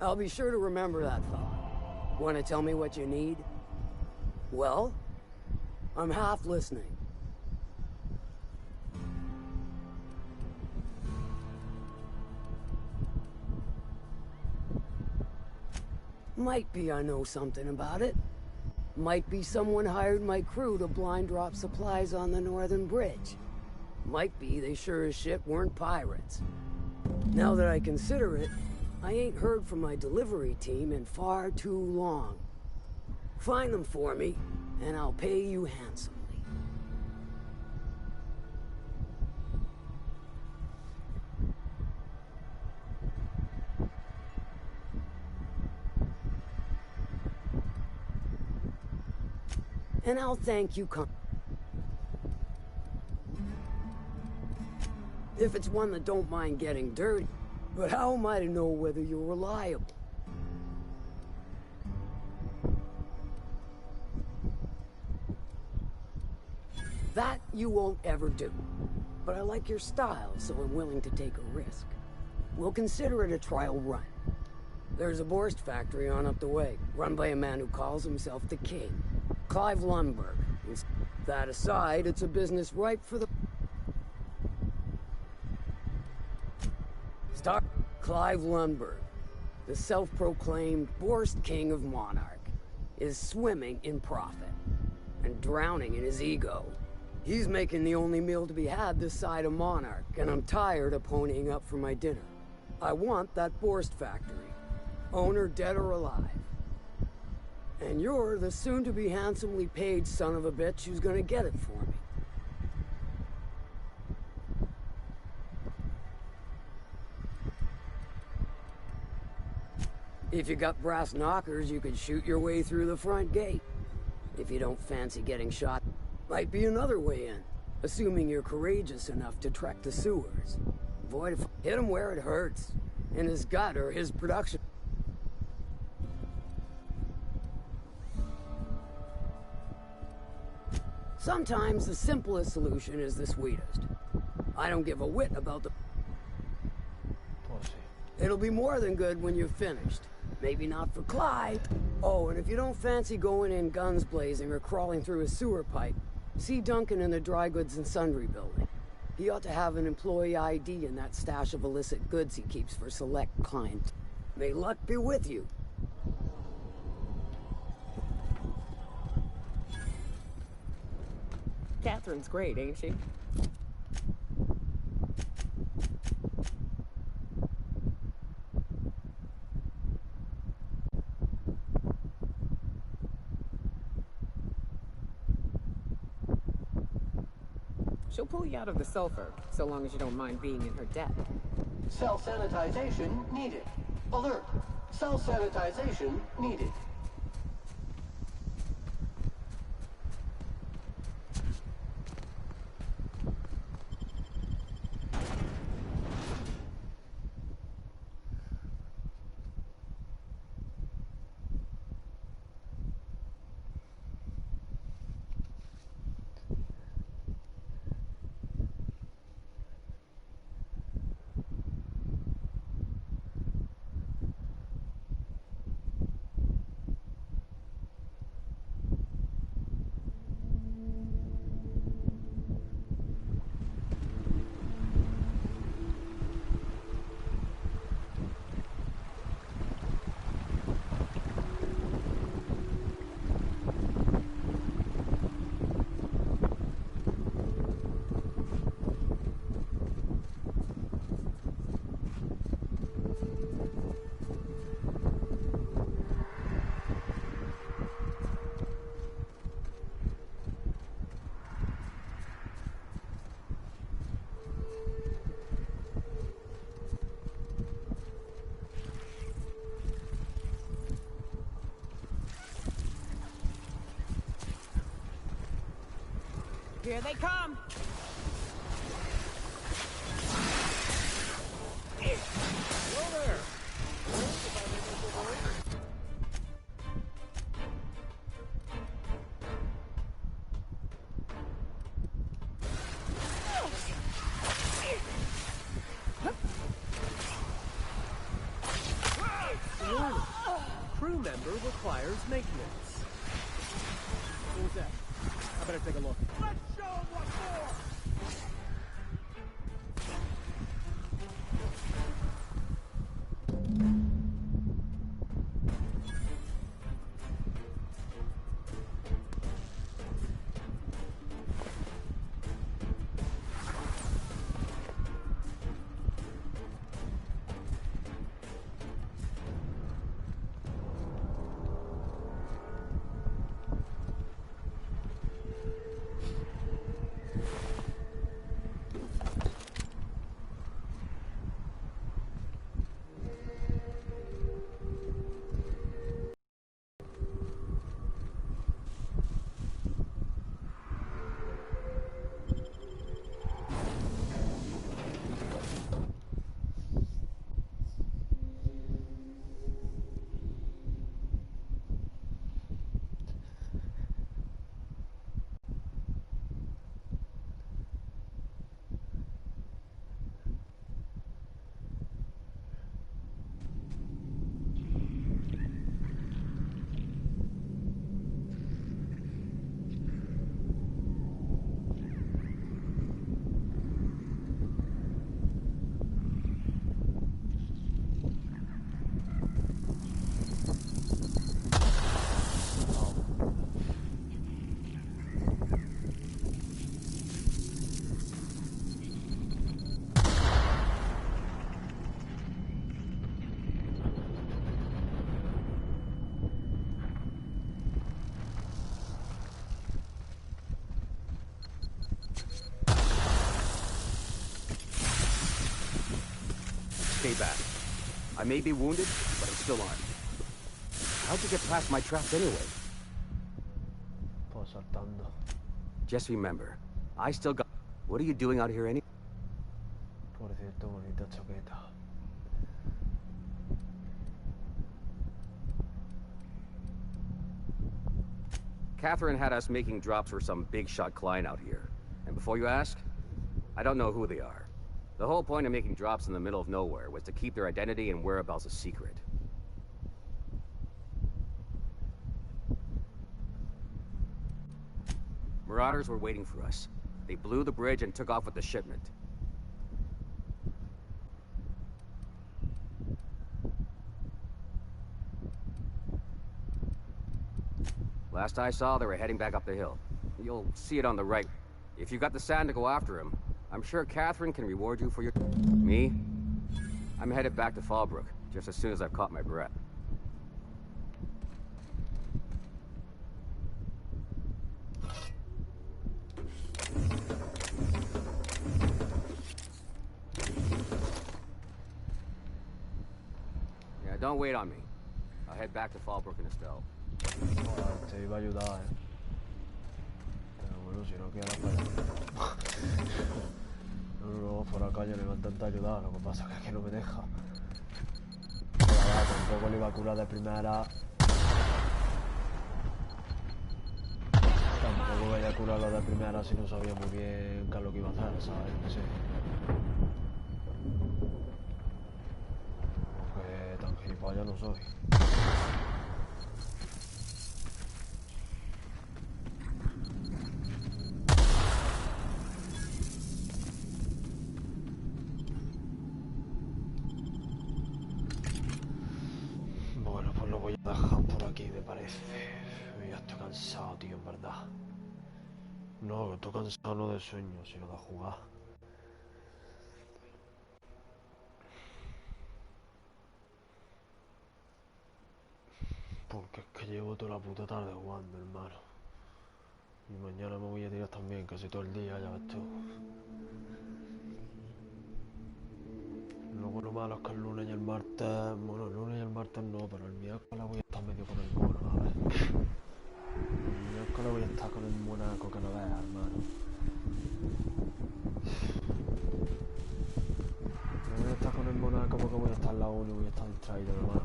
I'll be sure to remember that thought. Want to tell me what you need? Well, I'm half listening. Might be I know something about it. Might be someone hired my crew to blind drop supplies on the northern bridge. Might be they sure as shit weren't pirates. Now that I consider it, I ain't heard from my delivery team in far too long. Find them for me, and I'll pay you handsomely. And I'll thank you if it's one that don't mind getting dirty. But how am I to know whether you're reliable? That you won't ever do. But I like your style, so I'm willing to take a risk. We'll consider it a trial run. There's a Borst factory on up the way, run by a man who calls himself the King. Clive Lundberg. That aside, it's a business ripe for the... Start Clive Lundberg, the self-proclaimed Borst King of Monarch, is swimming in profit and drowning in his ego. He's making the only meal to be had this side of Monarch, and I'm tired of ponying up for my dinner. I want that Borst factory, owner dead or alive. And you're the soon-to-be handsomely paid son of a bitch who's gonna get it for me. If you got brass knockers, you could shoot your way through the front gate. If you don't fancy getting shot, might be another way in, assuming you're courageous enough to trek the sewers. Hit him where it hurts, in his gut or his production. Sometimes the simplest solution is the sweetest. I don't give a whit about the... Pues It'll be more than good when you're finished. Maybe not for Clyde. Oh, and if you don't fancy going in guns blazing or crawling through a sewer pipe, see Duncan in the dry goods and sundry building. He ought to have an employee ID in that stash of illicit goods he keeps for select clients. May luck be with you. Catherine's great, ain't she? She'll pull you out of the sulfur, so long as you don't mind being in her debt. Self-sanitization needed. Alert. Self-sanitization needed. Here they come! Hello there! Warning. Crew member requires maintenance. What was that? I better take a look. Let's show 'em what for! Stay back. I may be wounded, but I'm still armed. How'd you get past my traps anyway? Pues saltando. Just remember, I still got... What are you doing out here anyway? Por cierto, bonita chaqueta. Catherine had us making drops for some big shot client out here. And before you ask, I don't know who they are. The whole point of making drops in the middle of nowhere was to keep their identity and whereabouts a secret. Marauders were waiting for us. They blew the bridge and took off with the shipment. Last I saw, they were heading back up the hill. You'll see it on the right. If you've got the sand to go after him, I'm sure Catherine can reward you for your... Me? I'm headed back to Fallbrook, just as soon as I've caught my breath. Yeah, don't wait on me. I'll head back to Fallbrook in a spell. Te iba a ayudar, Pero bueno, si no queda para allá. No, por acá ya le va a intentar ayudar, lo que pasa es que no me deja. Tampoco le iba a curar de primera. Tampoco vaya a curarlo de primera si no sabía muy bien qué es lo que iba a hacer, ¿sabes? Sí. Porque tan gilipollas no soy. Bueno, pues lo voy a dejar por aquí, me parece. Ya estoy cansado, tío, en verdad. No, estoy cansado no de sueño, sino de jugar. Porque es que llevo toda la puta tarde jugando, hermano. Y mañana me voy a tirar también, casi todo el día, ya ves tú. Luego lo malo es que el lunes y el martes... Bueno, el lunes y el martes no, pero el miércoles voy a estar medio con el mono, a ver. El miércoles voy a estar con el monaco que no veas, hermano. No voy a estar con el monaco porque voy a estar en la uni y voy a estar distraído, hermano.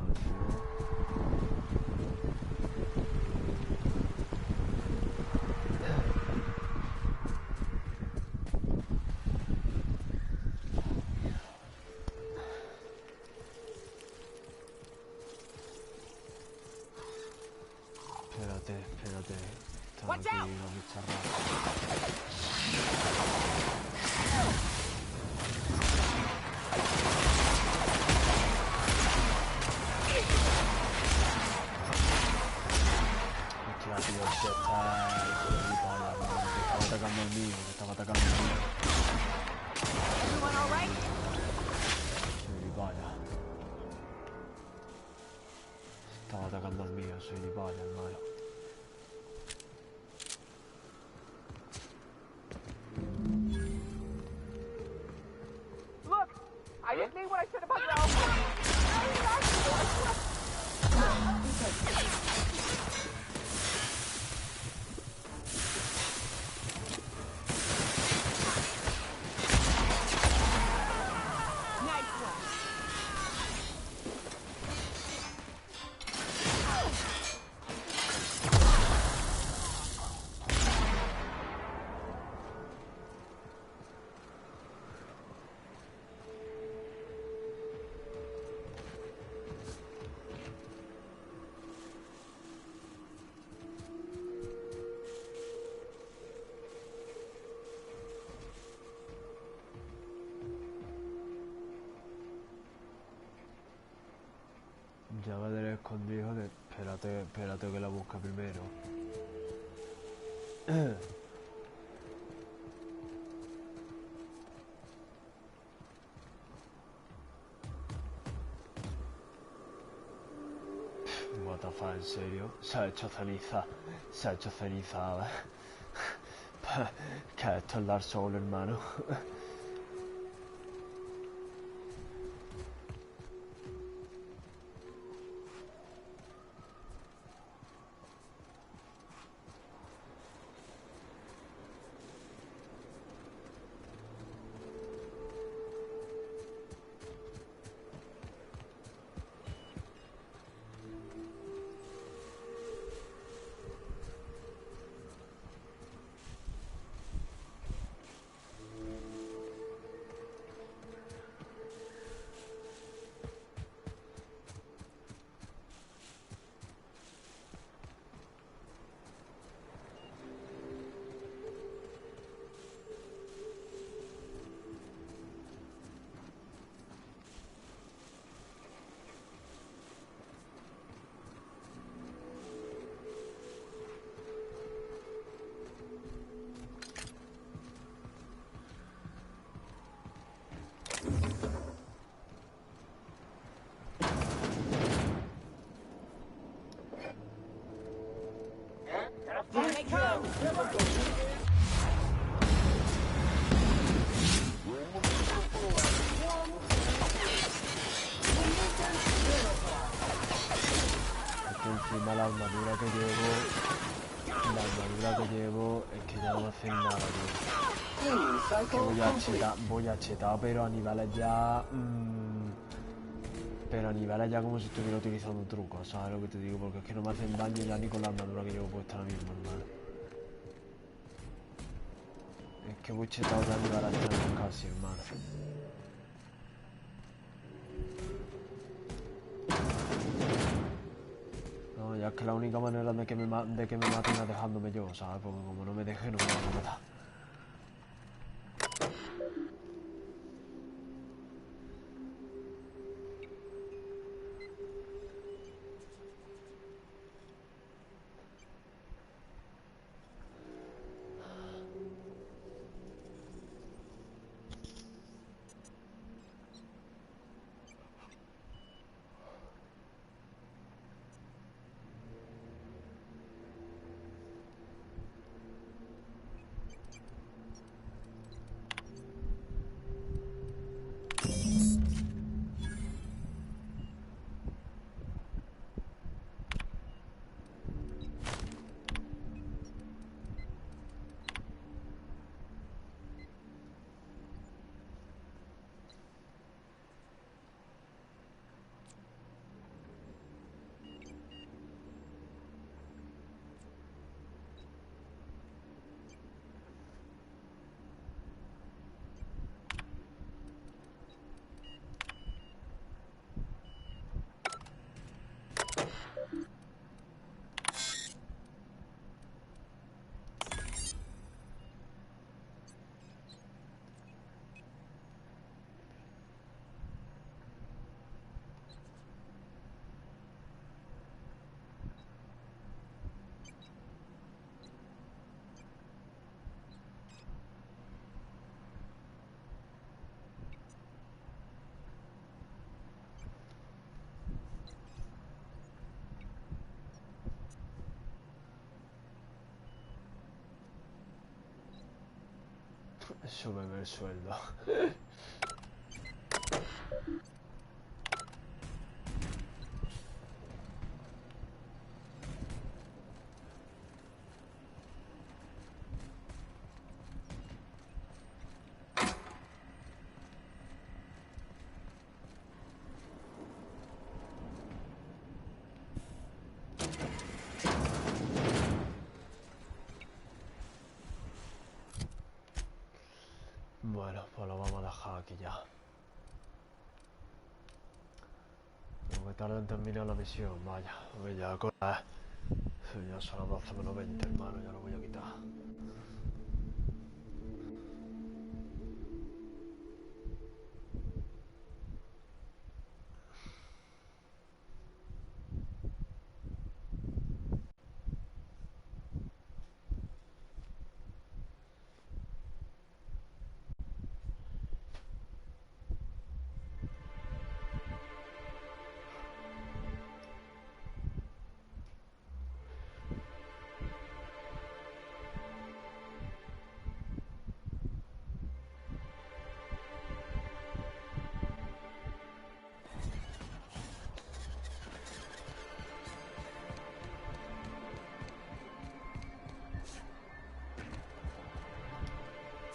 Espérate. Estaba aquí una bicharra. Hostia, tío, este está el hijo de puta, hermano. Me estaba atacando el mío, Soy gilipollas. Estaba atacando al mío, soy gilipollas, hermano. Look! I just need what I said about your outfit. Llave del escondido de... Espérate que la busque primero. What the fuck, ¿en serio? Se ha hecho ceniza. Que esto es Dark Souls, hermano. Encima la armadura que llevo es que ya no me hacen nada, tío. Es que voy a chetar, pero a niveles ya como si estuviera utilizando trucos, ¿sabes lo que te digo? Porque es que no me hacen daño ya ni con la armadura que llevo puesta ahora mismo, hermano. Es que voy chetado ya a niveles extremos casi, hermano. No, ya es que la única manera de que me maten es dejándome yo, ¿sabes? Porque como no me deje, no me van a matar. Súbeme el sueldo. Bueno, pues lo vamos a dejar aquí ya. Como que tarda en terminar la misión, vaya. Pues ya, ya son las 12 menos 20, hermano, ya lo voy a quitar.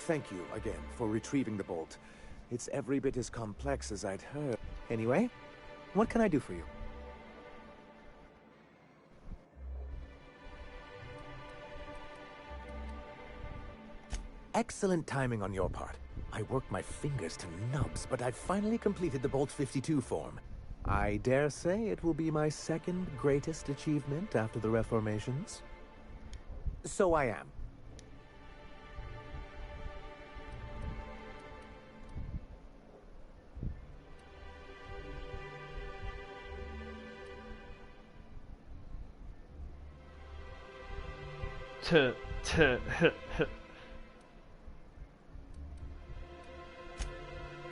Thank you again for retrieving the bolt. It's every bit as complex as I'd heard. Anyway, what can I do for you? Excellent timing on your part. I worked my fingers to nubs, but I've finally completed the Bolt 52 form. I dare say it will be my second greatest achievement after the Reformations. So I am.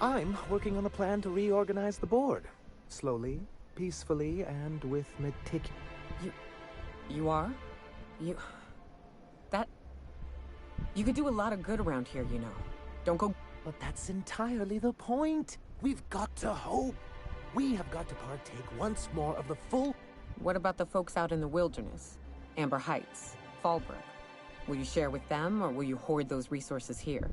I'm working on a plan to reorganize the board. Slowly, peacefully, and with meticulous... You are? You could do a lot of good around here, you know. Don't go... But that's entirely the point. We've got to hope. We have got to partake once more of the full... What about the folks out in the wilderness? Amber Heights, Fallbrook. Will you share with them, or will you hoard those resources here?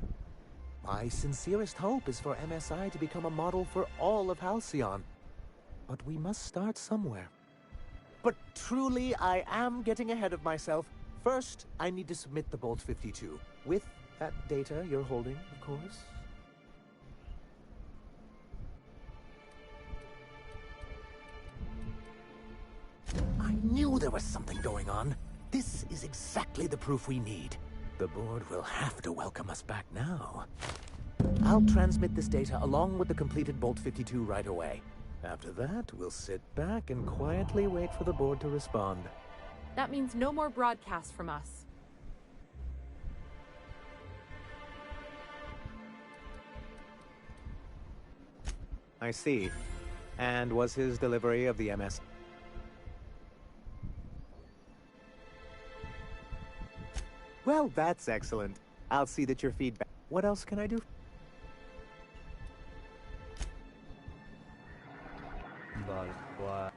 My sincerest hope is for MSI to become a model for all of Halcyon. But we must start somewhere. But truly, I am getting ahead of myself. First, I need to submit the Bolt 52. With that data you're holding, of course. I knew there was something going on. This is exactly the proof we need. The board will have to welcome us back now. I'll transmit this data along with the completed Bolt 52 right away. After that, we'll sit back and quietly wait for the board to respond. That means no more broadcasts from us. I see. And was his delivery of the MS... Well, that's excellent. I'll see that your feedback... What else can I do? Vale, pues...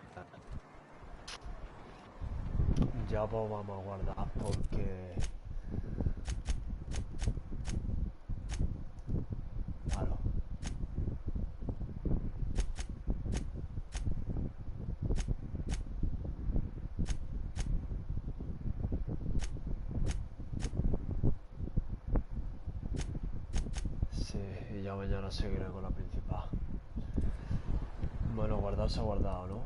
Ya pues vamos a guardar porque... Claro. Sí, y ya mañana seguiré con la principal. Bueno, guardar se ha guardado, ¿no?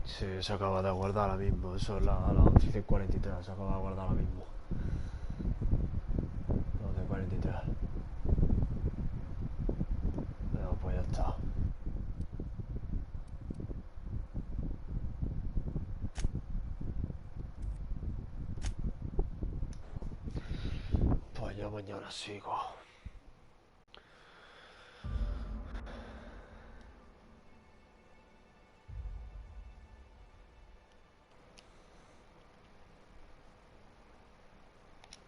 Sí, se acaba de guardar ahora mismo. Eso es las 11:43. Se acaba de guardar ahora mismo. 11:43. Bueno, pues ya está. Pues ya mañana sigo.